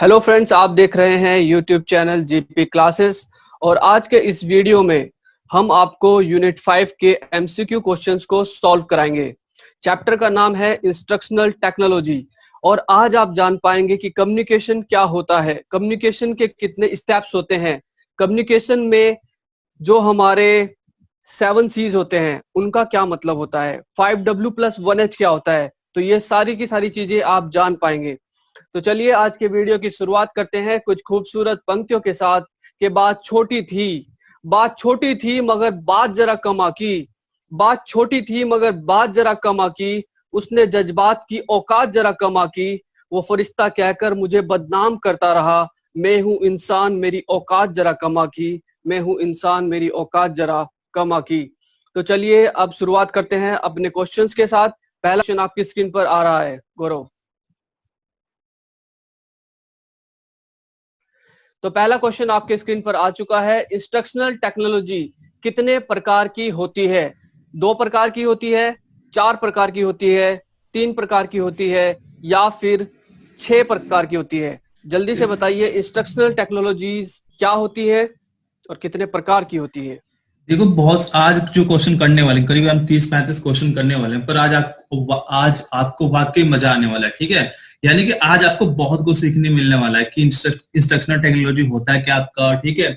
Hello friends, आप देख रहे हैं यूट्यूब चैनल जीपी क्लासेस। और आज के इस वीडियो में हम आपको यूनिट 5 के एमसीक्यू क्वेश्चंस को सॉल्व कराएंगे। चैप्टर का नाम है इंस्ट्रक्शनल टेक्नोलॉजी। और आज आप जान पाएंगे कि कम्युनिकेशन क्या होता है, कम्युनिकेशन के कितने स्टेप्स होते हैं, कम्युनिकेशन में जो हमारे 7 C's होते हैं उनका क्या मतलब होता है, 5W+1H क्या होता है। तो ये सारी की सारी चीजें आप जान पाएंगे। तो चलिए आज के वीडियो की शुरुआत करते हैं कुछ खूबसूरत पंक्तियों के साथ। कि बात छोटी थी मगर बात जरा कमा की, बात छोटी थी मगर बात जरा कमा की, उसने जज्बात की औकात जरा कमा की, वो फरिश्ता कहकर मुझे बदनाम करता रहा, मैं हूं इंसान मेरी औकात जरा कमा की, मैं हूं इंसान मेरी औकात जरा कमा की। तो चलिए अब शुरुआत करते हैं अपने क्वेश्चंस के साथ। पहला क्वेश्चन आपकी स्क्रीन पर आ रहा है, गौरव। तो पहला क्वेश्चन आपके स्क्रीन पर आ चुका है। इंस्ट्रक्शनल टेक्नोलॉजी कितने प्रकार की होती है? 2 प्रकार की होती है, 4 प्रकार की होती है, 3 प्रकार की होती है, या फिर 6 प्रकार की होती है? जल्दी से बताइए, इंस्ट्रक्शनल टेक्नोलॉजीज क्या होती है और कितने प्रकार की होती है? देखो, बहुत आज जो क्वेश्चन करने वाले करीब हम 30-35 क्वेश्चन करने वाले हैं, पर आज आपको वाकई मजा आने वाला है। ठीक है, यानी कि आज आपको बहुत कुछ सीखने मिलने वाला है कि इंस्ट्रक्शनल टेक्नोलॉजी होता है क्या आपका। ठीक है,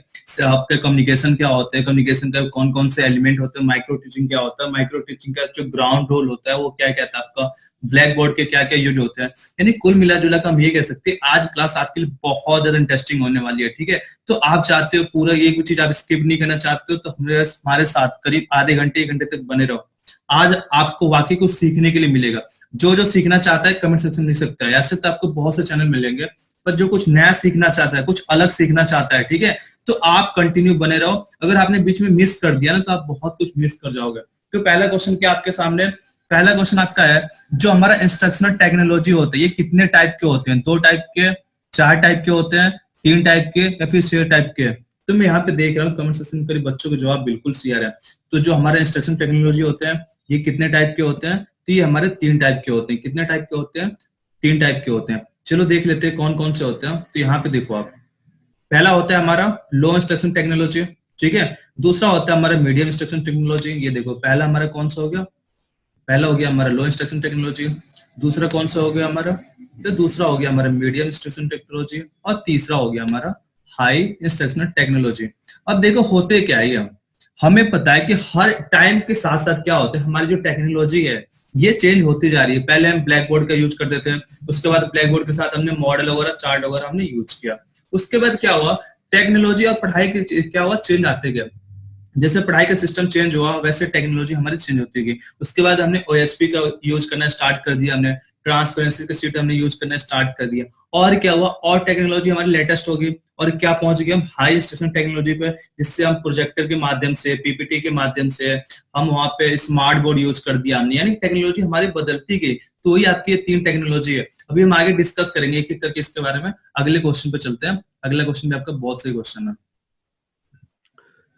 आपका कम्युनिकेशन क्या होता है, कम्युनिकेशन का कौन कौन से एलिमेंट होते हैं, माइक्रो टीचिंग क्या होता है, माइक्रो टीचिंग का जो ग्राउंड रोल होता है वो क्या कहता है आपका, ब्लैक बोर्ड के क्या क्या यूज होते हैं। यानी कुल मिला जुला कर हम ये कह सकते हैं आज क्लास आपके लिए बहुत ज्यादा इंटरेस्टिंग होने वाली है। ठीक है, तो आप चाहते हो पूरा एक भी चीज आप स्किप नहीं करना चाहते हो तो हमारे साथ करीब आधे घंटे 1 घंटे तक बने रहो। आज आपको वाकई कुछ सीखने के लिए मिलेगा। जो जो सीखना चाहता है कमेंट सेक्शन में लिख सकता है। ऐसे तो आपको बहुत से चैनल मिलेंगे, पर जो कुछ नया सीखना चाहता है, कुछ अलग सीखना चाहता है, ठीक है, तो आप कंटिन्यू बने रहो। अगर आपने बीच में मिस कर दिया ना तो आप बहुत कुछ मिस कर जाओगे। तो पहला क्वेश्चन क्या आपके सामने, पहला क्वेश्चन आपका है जो हमारा इंस्ट्रक्शनल टेक्नोलॉजी होता है ये कितने टाइप के होते हैं? 2 टाइप के, 4 टाइप के होते हैं, 3 टाइप के, या फिर 6 टाइप के? तो मैं यहाँ पे देख रहा हूँ कमेंट सेक्शन में बच्चों के जवाब बिल्कुल सही आ रहा है। तो जो हमारे इंस्ट्रक्शन टेक्नोलॉजी होते हैं ये कितने टाइप के होते हैं? तो ये हमारे 3 टाइप के होते हैं। कितने टाइप के होते हैं? 3 टाइप के होते हैं। चलो देख लेते हैं कौन कौन से होते हैं। तो यहाँ पे देखो आप, पहला होता है हमारा लो इंस्ट्रक्शन टेक्नोलॉजी। ठीक है, दूसरा होता है हमारा मीडियम इंस्ट्रक्शन टेक्नोलॉजी। ये देखो पहला हमारा कौन सा हो गया, पहला हो गया हमारा लो इंस्ट्रक्शन टेक्नोलॉजी। दूसरा कौन सा हो गया हमारा, तो दूसरा हो गया हमारा मीडियम इंस्ट्रक्शन टेक्नोलॉजी, और तीसरा हो गया हमारा हाई इंस्ट्रक्शनल टेक्नोलॉजी। अब देखो होते क्या है, हमें पता है कि हर टाइम के साथ साथ क्या होता है, हमारी जो टेक्नोलॉजी है ये चेंज होती जा रही है। पहले हम ब्लैक बोर्ड का यूज करते थे, उसके बाद ब्लैक बोर्ड के साथ हमने मॉडल वगैरह, चार्ट वगैरह हमने यूज किया। उसके बाद क्या हुआ, टेक्नोलॉजी और पढ़ाई के क्या हुआ, चेंज आते गए। जैसे पढ़ाई का सिस्टम चेंज हुआ वैसे टेक्नोलॉजी हमारी चेंज होती गई। उसके बाद हमने ओएसपी का यूज करना स्टार्ट कर दिया, हमने ट्रांसपेरेंसी का सीट हमने यूज करना स्टार्ट कर दिया। और क्या हुआ, और टेक्नोलॉजी हमारी लेटेस्ट होगी, और क्या पहुंच गए हम हाई स्टेशन टेक्नोलॉजी पे, जिससे हम प्रोजेक्टर के माध्यम से, पीपीटी के माध्यम से हम वहां पे स्मार्ट बोर्ड यूज कर दिया हमने। यानी टेक्नोलॉजी हमारी बदलती गई। तो ये आपकी ये 3 टेक्नोलॉजी है। अभी हम आगे डिस्कस करेंगे एक एक करके इसके बारे में। अगले क्वेश्चन पे चलते हैं। अगला क्वेश्चन भी आपका बहुत सही क्वेश्चन है।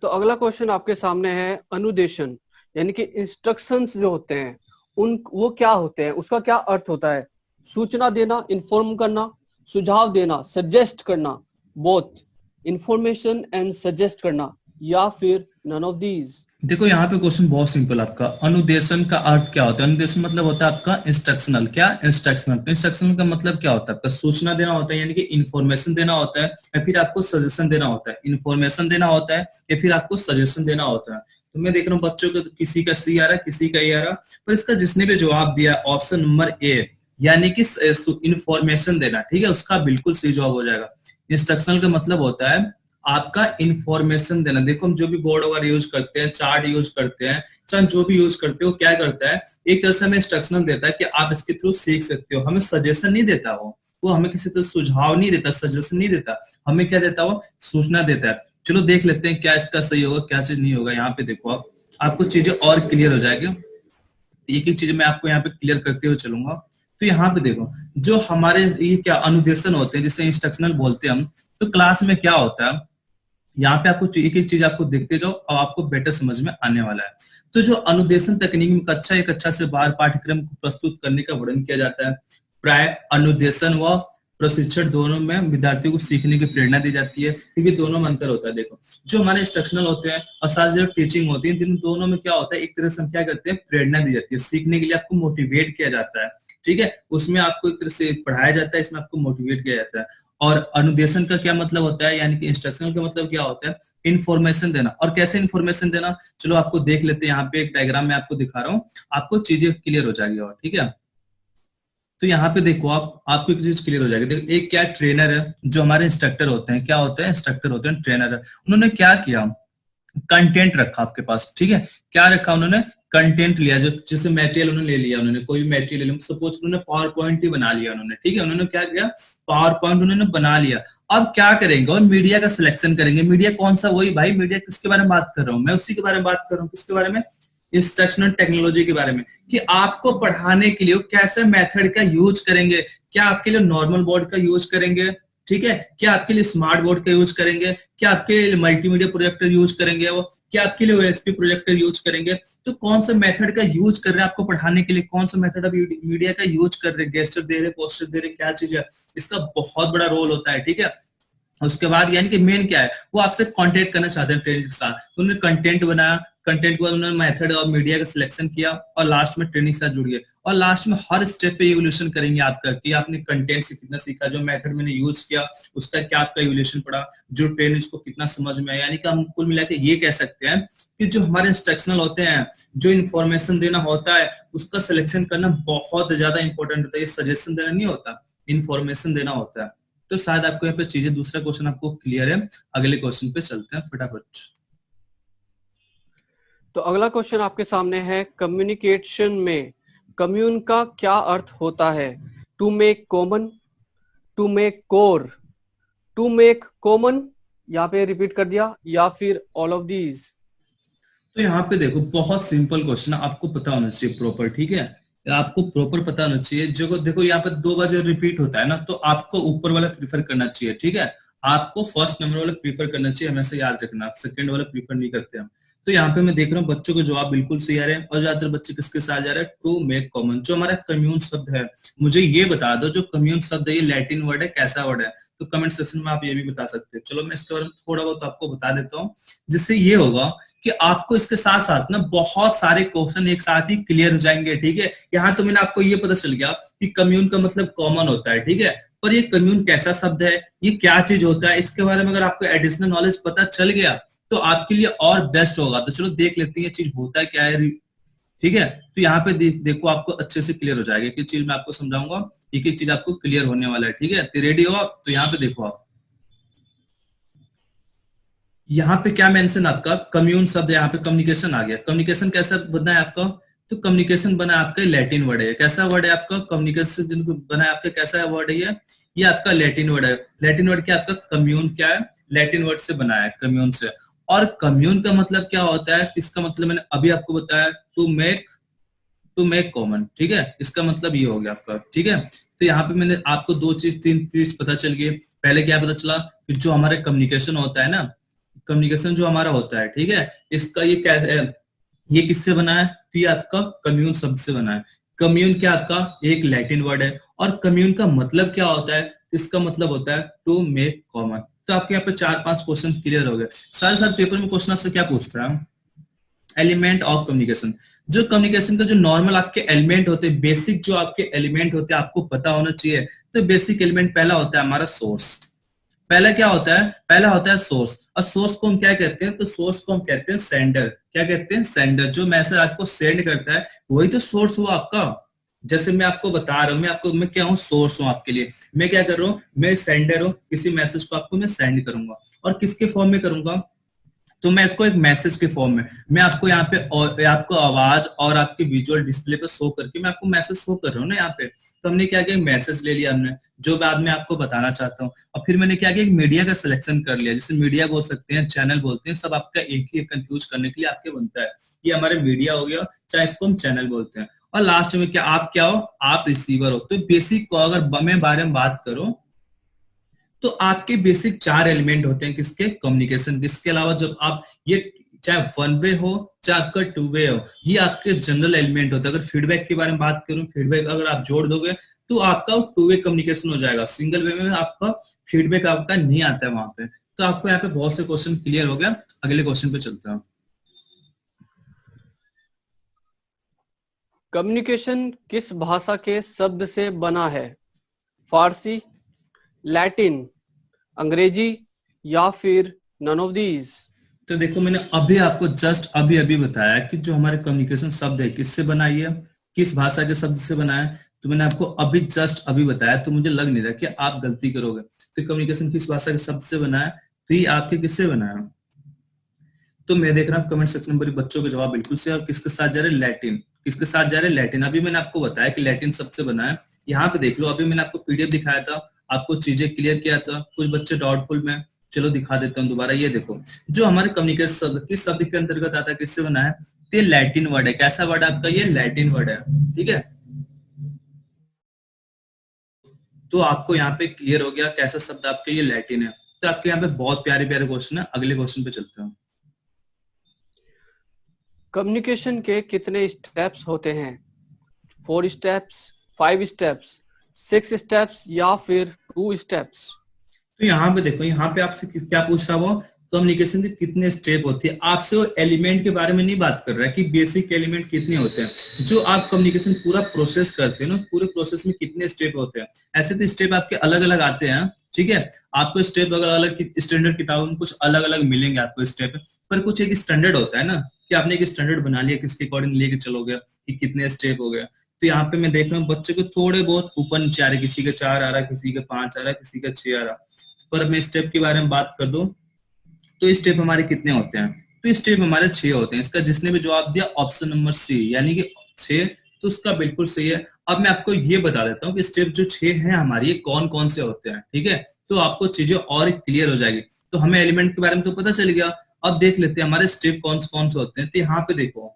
तो अगला क्वेश्चन आपके सामने है अनुदेशन, यानी कि इंस्ट्रक्शंस जो होते हैं उन वो क्या होते हैं, उसका क्या अर्थ होता है? सूचना देना, इन्फॉर्म करना, सुझाव देना, सजेस्ट करना, बोथ इंफॉर्मेशन एंड सजेस्ट करना, या फिर नन ऑफ दीज? देखो यहाँ पे क्वेश्चन बहुत सिंपल आपका, अनुदेशन का अर्थ क्या होता है? अनुदेशन मतलब होता है आपका इंस्ट्रक्शनल। क्या? इंस्ट्रक्शनल। इंस्ट्रक्शनल का मतलब क्या होता है आपका? सूचना देना होता है, यानी कि इन्फॉर्मेशन देना होता है, या फिर आपको सजेशन देना होता है। इन्फॉर्मेशन देना होता है या फिर आपको सजेशन देना होता है। तो मैं देख रहा हूँ बच्चों को, किसी का सी आ रहा है, किसी का ए आ रहा, पर इसका जिसने भी जवाब दिया ऑप्शन नंबर ए, यानी कि इन्फॉर्मेशन देना, ठीक है, उसका बिल्कुल सही जवाब हो जाएगा। इंस्ट्रक्शनल का मतलब होता है आपका इंफॉर्मेशन देना। देखो हम जो भी बोर्ड वगैरह यूज करते हैं, चार्ट यूज करते हैं, चाहे जो भी यूज करते हो, क्या करता है, एक तरह से हमें इंस्ट्रक्शन देता है कि आप इसके थ्रू सीख सकते हो। हमें सजेशन नहीं देता वो हमें किसी तरह सुझाव नहीं देता, सजेशन नहीं देता, हमें क्या देता वो सूचना देता है। चलो देख लेते हैं क्या इसका सही होगा, क्या चीज नहीं होगा। यहाँ पे देखो आप, आपको चीजें और क्लियर हो जाएगी। एक एक चीज मैं आपको यहाँ पे क्लियर करते हुए चलूंगा। तो यहाँ पे देखो, जो हमारे ये क्या अनुदेशन होते हैं, जिसे इंस्ट्रक्शनल बोलते हैं हम, तो क्लास में क्या होता है, यहाँ पे आपको एक एक चीज आपको देखते जाओ और आपको बेटर समझ में आने वाला है। तो जो अनुदेशन तकनीक में कक्षा एक कक्षा से बाहर पाठ्यक्रम को प्रस्तुत करने का वर्णन किया जाता है। प्राय अनुदेशन व प्रशिक्षण दोनों में विद्यार्थियों को सीखने की प्रेरणा दी जाती है, क्योंकि दोनों में अंतर होता है। देखो जो हमारे इंस्ट्रक्शनल होते हैं और साथ जो टीचिंग होती है, इन दोनों में क्या होता है, एक तरह से हम क्या करते हैं, प्रेरणा दी जाती है, सीखने के लिए आपको मोटिवेट किया जाता है, ठीक है। उसमें आपको एक तरह से पढ़ाया जाता है, इसमें आपको मोटिवेट किया जाता है। और अनुदेशन का क्या मतलब होता है, यानी कि इंस्ट्रक्शनल का मतलब क्या होता है, इन्फॉर्मेशन देना। और कैसे इन्फॉर्मेशन देना, चलो आपको देख लेते हैं, यहाँ पे एक डायग्राम में आपको दिखा रहा हूँ, आपको चीजें क्लियर हो जाएगी। और ठीक है, तो यहाँ पे देखो आपको एक चीज क्लियर हो जाएगी। देखो एक क्या ट्रेनर है, जो हमारे इंस्ट्रक्टर होते हैं, क्या होते हैं, इंस्ट्रक्टर होते हैं, ट्रेनर है। उन्होंने क्या किया, कंटेंट रखा आपके पास, ठीक है। क्या रखा उन्होंने, कंटेंट लिया, जो जैसे मटेरियल उन्होंने ले लिया, उन्होंने कोई भी मटेरियल, सपोज उन्होंने पावर पॉइंट ही बना लिया उन्होंने, ठीक है। उन्होंने क्या किया, पावर पॉइंट उन्होंने बना लिया। अब क्या करेंगे, और मीडिया का सिलेक्शन करेंगे। मीडिया कौन सा, वही भाई मीडिया किसके बारे में बात कर रहा हूं मैं, उसी के बारे में बात कर रहा हूँ। किसके बारे में, इंस्ट्रक्शनल टेक्नोलॉजी के बारे में, कि आपको पढ़ाने के लिए कैसे मेथड का यूज करेंगे। क्या आपके लिए नॉर्मल बोर्ड का यूज करेंगे, ठीक है, क्या आपके लिए स्मार्ट बोर्ड का यूज करेंगे, क्या आपके लिए मल्टीमीडिया प्रोजेक्टर यूज करेंगे, वो क्या आपके लिए ओएसपी प्रोजेक्टर यूज करेंगे। तो कौन सा मेथड का यूज कर रहे हैं आपको पढ़ाने के लिए, कौन सा मेथड आप मीडिया का यूज कर रहे हैं, गेस्टर दे रहे, पोस्टर दे रहे, क्या चीज है, इसका बहुत बड़ा रोल होता है, ठीक है। उसके बाद यानी कि मेन क्या है, वो आपसे कांटेक्ट करना चाहते हैं ट्रेनिंग के साथ, तो उन्होंने कंटेंट बनाया, कंटेंट के बाद उन्होंने मेथड और मीडिया का सिलेक्शन किया, और लास्ट में ट्रेनिंग के साथ जुड़ गए। और लास्ट में हर स्टेप पे इवोल्यूशन करेंगे आपका, कि आपने कंटेंट से कितना सीखा, जो मेथड मैंने यूज किया उसका क्या आपका इवोल्यूशन पड़ा, जो ट्रेनिंग को कितना समझ में आया। यानी कि हम कुल मिला के ये कह सकते हैं कि जो हमारे इंस्ट्रक्शनल होते हैं, जो इन्फॉर्मेशन देना होता है, उसका सिलेक्शन करना बहुत ज्यादा इंपॉर्टेंट होता है। ये सजेशन देना नहीं होता, इन्फॉर्मेशन देना होता है। तो शायद आपको यहाँ पे चीजें, दूसरा क्वेश्चन आपको क्लियर है। अगले क्वेश्चन पे चलते हैं फटाफट। तो अगला क्वेश्चन आपके सामने है, कम्युनिकेशन में कम्यून का क्या अर्थ होता है। To make common, to make core, to make common, यहाँ पे रिपीट कर दिया, या फिर ऑल ऑफ दीज। तो यहाँ पे देखो बहुत सिंपल क्वेश्चन, आपको पता होना चाहिए प्रॉपर, ठीक है, आपको प्रॉपर पता होना चाहिए। जो देखो यहाँ पे 2 बार जो रिपीट होता है ना, तो आपको ऊपर वाला प्रीफर करना चाहिए, ठीक है। आपको फर्स्ट नंबर वाला प्रीफर करना चाहिए, हमेशा याद रखना, आप सेकंड वाला प्रीफर नहीं करते हम। तो यहाँ पे मैं देख रहा हूँ बच्चों को जवाब बिल्कुल सही आ रहे हैं, और ज्यादातर बच्चे किसके साथ जा रहे हैं, टू मेक कॉमन। जो हमारा कम्यून शब्द है, मुझे ये बता दो, जो कम्यून शब्द है ये लैटिन वर्ड है, कैसा वर्ड है, तो कमेंट सेक्शन में आप ये भी बता सकते हैं। चलो मैं इसके बारे में थोड़ा बहुत आपको बता देता हूँ, जिससे ये होगा कि आपको इसके साथ साथ ना बहुत सारे क्वेश्चन एक साथ ही क्लियर हो जाएंगे, ठीक है। यहाँ तो मैंने आपको ये पता चल गया कि कम्यून का मतलब कॉमन होता है, ठीक है, पर ये कम्यून कैसा शब्द है, ये क्या चीज होता है, इसके बारे में अगर आपको एडिशनल नॉलेज पता चल गया तो आपके लिए और बेस्ट होगा। तो चलो देख लेते हैं ये चीज होता है क्या है, ठीक है। तो यहाँ पे देखो आपको अच्छे से क्लियर हो जाएगा, एक चीज मैं आपको समझाऊंगा, एक एक चीज आपको क्लियर होने वाला है, ठीक है। तो रेडी हो आप, तो यहाँ पे देखो आप, यहाँ पे क्या मेंशन आपका कम्यून शब्द, यहाँ पे कम्युनिकेशन आ गया। कम्युनिकेशन कैसा बना है आपका, तो कम्युनिकेशन बना है आपका लैटिन वर्ड है। कैसा वर्ड है आपका कम्युनिकेशन, जिनको बना है आपका, कैसा वर्ड है ये आपका लैटिन वर्ड है। लैटिन वर्ड क्या आपका कम्यून, क्या है, लैटिन वर्ड से बना है, कम्यून से। और कम्यून का मतलब क्या होता है, इसका मतलब मैंने अभी आपको बताया, टू मेक कॉमन, ठीक है। इसका मतलब ये हो गया आपका, ठीक है। तो यहाँ पे मैंने आपको 3 चीज पता चल गई। पहले क्या पता चला कि जो हमारे कम्युनिकेशन होता है ना, कम्युनिकेशन जो हमारा होता है, ठीक है, इसका ये कैसे, ये किससे बना है, तो ये आपका कम्यून शब्द से बना है। कम्यून क्या आपका एक लैटिन वर्ड है, और कम्यून का मतलब क्या होता है, इसका मतलब होता है टू मेक कॉमन। तो आपके यहाँ पे 4-5 क्वेश्चन क्लियर हो गए। साथ साथ पेपर में क्वेश्चन आपसे क्या पूछता है, एलिमेंट ऑफ कम्युनिकेशन। जो कम्युनिकेशन का जो नॉर्मल आपके एलिमेंट होते हैं, बेसिक जो आपके एलिमेंट होते हैं, आपको पता होना चाहिए। तो बेसिक एलिमेंट पहला होता है हमारा सोर्स। पहला क्या होता है, पहला होता है सोर्स। और सोर्स को हम क्या कहते हैं, तो सोर्स को हम कहते हैं सेंडर। क्या कहते हैं, सेंडर। जो मैसेज आपको सेंड करता है वही तो सोर्स हुआ आपका। जैसे मैं आपको बता रहा हूँ, मैं क्या हूँ, सोर्स हूँ आपके लिए। मैं क्या कर रहा हूँ, मैं सेंडर हूँ, किसी मैसेज को आपको मैं सेंड करूंगा। और किसके फॉर्म में करूंगा, तो मैं इसको एक मैसेज के फॉर्म में, मैं आपको यहाँ पे और आपको आवाज और आपके विजुअल डिस्प्ले पे शो करके मैं आपको मैसेज शो कर रहा हूँ ना यहाँ पे। तो हमने क्या किया, मैसेज ले लिया हमने, जो बाद में आपको बताना चाहता हूँ। और फिर मैंने क्या किया, एक मीडिया का सिलेक्शन कर लिया, जिसे मीडिया बोल सकते हैं, चैनल बोलते हैं, सब आपका एक ही कंफ्यूज करने के लिए आपके बनता है। ये हमारे मीडिया हो गया, चाहे इसको हम चैनल बोलते हैं। और लास्ट में क्या, आप क्या हो, आप रिसीवर हो। तो बेसिक को अगर मैं बारे में बात करूं, तो आपके बेसिक 4 एलिमेंट होते हैं किसके, कम्युनिकेशन। इसके अलावा जब आप ये चाहे 1 वे हो चाहे आपका 2 वे हो, ये आपके जनरल एलिमेंट होते हैं। अगर फीडबैक के बारे में बात करूं, फीडबैक अगर आप जोड़ दोगे तो आपका टू वे कम्युनिकेशन हो जाएगा, सिंगल वे में आपका फीडबैक आपका नहीं आता है वहां पे। तो आपको यहाँ पे बहुत से क्वेश्चन क्लियर हो गया। अगले क्वेश्चन पे चलते हैं। कम्युनिकेशन किस भाषा के शब्द से बना है? फारसी, लैटिन, अंग्रेजी या फिर नन ऑफ दीज? तो देखो मैंने अभी आपको जस्ट अभी अभी बताया कि जो हमारे कम्युनिकेशन शब्द है किससे बनाई है, किस भाषा के शब्द से बना है। तो मैंने आपको अभी जस्ट अभी बताया, तो मुझे लग नहीं रहा कि आप गलती करोगे। तो कम्युनिकेशन किस भाषा के शब्द से बना है, तो ये आपके किससे बना है? तो मैं देख रहा हूँ कमेंट सेक्शन में बच्चों के जवाब बिल्कुल से। और किसके साथ जा रहे हैं? लैटिन। किसके साथ जा रहे हैं? लैटिन। अभी मैंने आपको बताया कि लैटिन सबसे बना है। यहाँ पे देख लो, अभी मैंने आपको पीडीएफ दिखाया था, आपको चीजें क्लियर किया था। कुछ बच्चे डाउटफुल में, चलो दिखा देता हूँ दोबारा। ये देखो, जो हमारे कम्युनिकेशन शब्द किस शब्द के अंतर्गत आता है, किससे बना है? तो लैटिन वर्ड है। कैसा वर्ड है आपका? ये लैटिन वर्ड है, ठीक है। तो आपको यहाँ पे क्लियर हो गया कैसा शब्द आपके, ये लैटिन है। तो आपके यहाँ पे बहुत प्यारे प्यारे क्वेश्चन है। अगले क्वेश्चन पे चलते हैं। कम्युनिकेशन के कितने स्टेप्स होते हैं? 4 स्टेप्स, 5 स्टेप्स, 6 स्टेप्स या फिर 2 स्टेप्स? तो यहाँ पे देखो, यहाँ पे आपसे क्या पूछ रहा वो, कम्युनिकेशन के कितने स्टेप होते हैं। आपसे वो एलिमेंट के बारे में नहीं बात कर रहा है कि बेसिक एलिमेंट कितने होते हैं। जो आप कम्युनिकेशन पूरा प्रोसेस करते हैं ना, पूरे प्रोसेस में कितने स्टेप होते हैं। ऐसे तो स्टेप आपके अलग अलग आते हैं, ठीक है। आपको स्टेप अलग अलग स्टैंडर्ड किताबों में कुछ अलग अलग मिलेंगे आपको स्टेप, पर कुछ एक स्टैंडर्ड होता है ना, कि आपने एक स्टैंडर्ड बना लिया, किसके अकॉर्डिंग लेके चलोगे कि कितने स्टेप हो गए। तो यहाँ पे मैं देख रहा हूँ बच्चे को थोड़े बहुत ऊपर नीचे आ रहे, किसी के 4 आ रहा है, किसी के 5 आ रहा है, किसी का 6 आ रहा है। पर मैं स्टेप के बारे में बात कर दूं तो स्टेप हमारे कितने होते हैं? तो स्टेप हमारे 6 होते हैं। इसका जिसने भी जवाब दिया ऑप्शन नंबर सी यानी कि 6, तो उसका बिल्कुल सही है। अब मैं आपको ये बता देता हूँ कि स्टेप जो 6 हैं हमारी, ये कौन कौन से होते हैं, ठीक है। तो आपको चीजें और क्लियर हो जाएगी। तो हमें एलिमेंट के बारे में तो पता चल गया। अब देख लेते हैं हमारे स्टेप कौन से होते हैं। तो यहाँ पे देखो,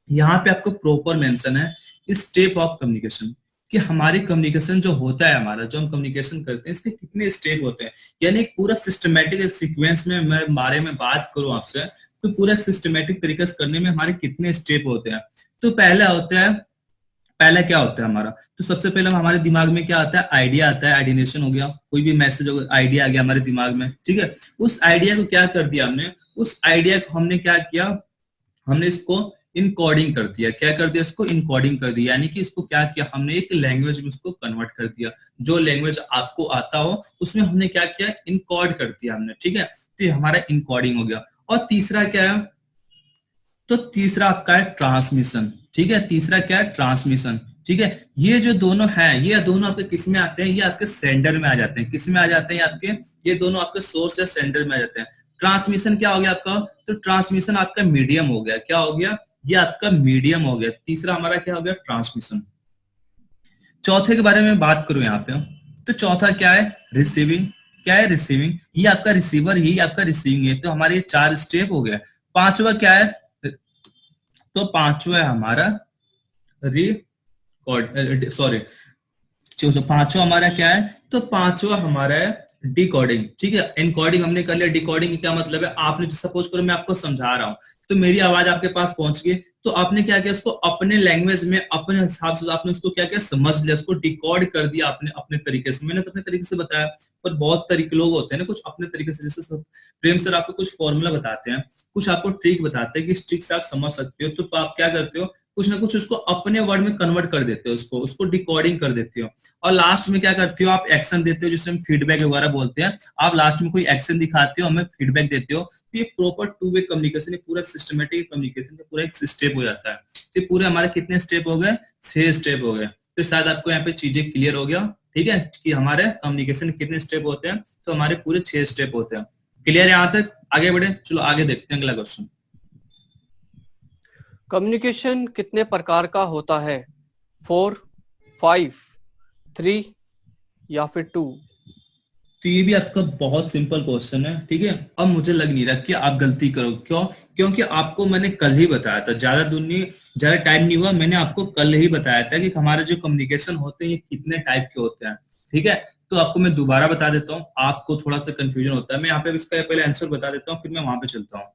यहाँ पे आपको प्रॉपर मेंशन है स्टेप ऑफ कम्युनिकेशन, कि हमारी कम्युनिकेशन जो होता है, हमारा जो हम कम्युनिकेशन करते हैं, इसके कितने स्टेप होते हैं। यानी एक पूरा सिस्टमेटिक सीक्वेंस में मैं बारे में बात करूं आपसे, तो पूरा सिस्टमेटिक तरीके से करने में हमारे कितने स्टेप होते हैं। तो पहला होता है, पहला क्या होता है हमारा, तो सबसे पहले हमारे दिमाग में क्या आता है? आइडिया आता है। आइडिनेशन हो गया, कोई भी मैसेज हो, आइडिया आ गया हमारे दिमाग में, ठीक है। उस आइडिया को क्या कर दिया हमने, उस आइडिया को हमने क्या किया, हमने इसको इनकोडिंग कर दिया। क्या कर दिया? इसको इनकोडिंग कर दिया। यानी कि इसको क्या किया हमने, एक लैंग्वेज में इसको कन्वर्ट कर दिया। जो लैंग्वेज आपको आता हो उसमें हमने क्या किया, इनकोड कर दिया हमने, ठीक है। तो ये हमारा इनकोडिंग हो गया। और तीसरा क्या है, तो तीसरा आपका है ट्रांसमिशन, ठीक है। तीसरा क्या है? ट्रांसमिशन, ठीक है। ये जो दोनों है, ये दोनों आपके किस में आते हैं? ये आपके सेंडर में आ जाते हैं। किस में आ जाते हैं? आपके ये दोनों आपके सोर्स या सेंडर में आ जाते हैं। ट्रांसमिशन क्या हो गया आपका? तो ट्रांसमिशन आपका मीडियम हो गया। क्या हो गया? ये आपका मीडियम हो गया। तीसरा हमारा क्या हो गया? ट्रांसमिशन। चौथे के बारे में बात करूं यहाँ पे, तो चौथा क्या है? रिसीविंग। क्या है? रिसीविंग। ये आपका रिसीवर, यही आपका रिसीविंग है। तो हमारे ये 4 स्टेप हो गया। पांचवा क्या है? तो पांचवा है हमारा रिकॉर्ड, सॉरी, पांचवा हमारा क्या है? तो पांचवा हमारा है डिकोडिंग, ठीक है। एनकोडिंग हमने कर लिया। डिकोडिंग क्या मतलब है? आपने सपोज करो मैं आपको समझा रहा हूं, तो मेरी आवाज आपके पास पहुंच गई, तो आपने क्या किया, उसको अपने लैंग्वेज में अपने हिसाब से आपने उसको क्या किया, समझ लिया, उसको डिकोड कर दिया आपने अपने तरीके से। मैंने अपने तरीके से बताया, पर बहुत तरीके लोग होते हैं ना, कुछ अपने तरीके से। जैसे प्रेम सर आपको कुछ फॉर्मूला बताते हैं, कुछ आपको ट्रिक बताते हैं कि इस ट्रिक से आप समझ सकते हो, तो आप क्या करते हो, कुछ ना कुछ उसको अपने वर्ड में कन्वर्ट कर देते हो, उसको डिकोडिंग कर देते हो। और लास्ट में क्या करते हो, आप एक्शन देते हो, जिसे हम फीडबैक वगैरह बोलते हैं। आप लास्ट में कोई एक्शन दिखाते हो, हमें फीडबैक देते हो। तो ये प्रॉपर टू वे कम्युनिकेशन, ये पूरा सिस्टमेटिक कम्युनिकेशन का पूरा एक स्टेप हो जाता है। तो पूरे हमारे कितने स्टेप हो गए? 6 स्टेप हो गए। तो शायद आपको यहाँ पे चीजें क्लियर हो गया, ठीक है, कि हमारे कम्युनिकेशन कितने स्टेप होते हैं। तो हमारे पूरे 6 स्टेप होते हैं। क्लियर? यहाँ तक आगे बढ़े, चलो आगे देखते हैं अगला क्वेश्चन। कम्युनिकेशन कितने प्रकार का होता है? 4, 5, 3 या फिर 2? तो ये भी आपका बहुत सिंपल क्वेश्चन है, ठीक है। अब मुझे लग नहीं रहा कि आप गलती करो। क्यों? क्योंकि आपको मैंने कल ही बताया था, ज्यादा दूर नहीं, ज्यादा टाइम नहीं हुआ, मैंने आपको कल ही बताया था कि हमारे जो कम्युनिकेशन होते हैं ये कितने टाइप के होते हैं, ठीक है। तो आपको मैं दोबारा बता देता हूँ, आपको थोड़ा सा कंफ्यूजन होता है। मैं यहाँ पे इसका पहले आंसर बता देता हूँ, फिर मैं वहां पे चलता हूँ।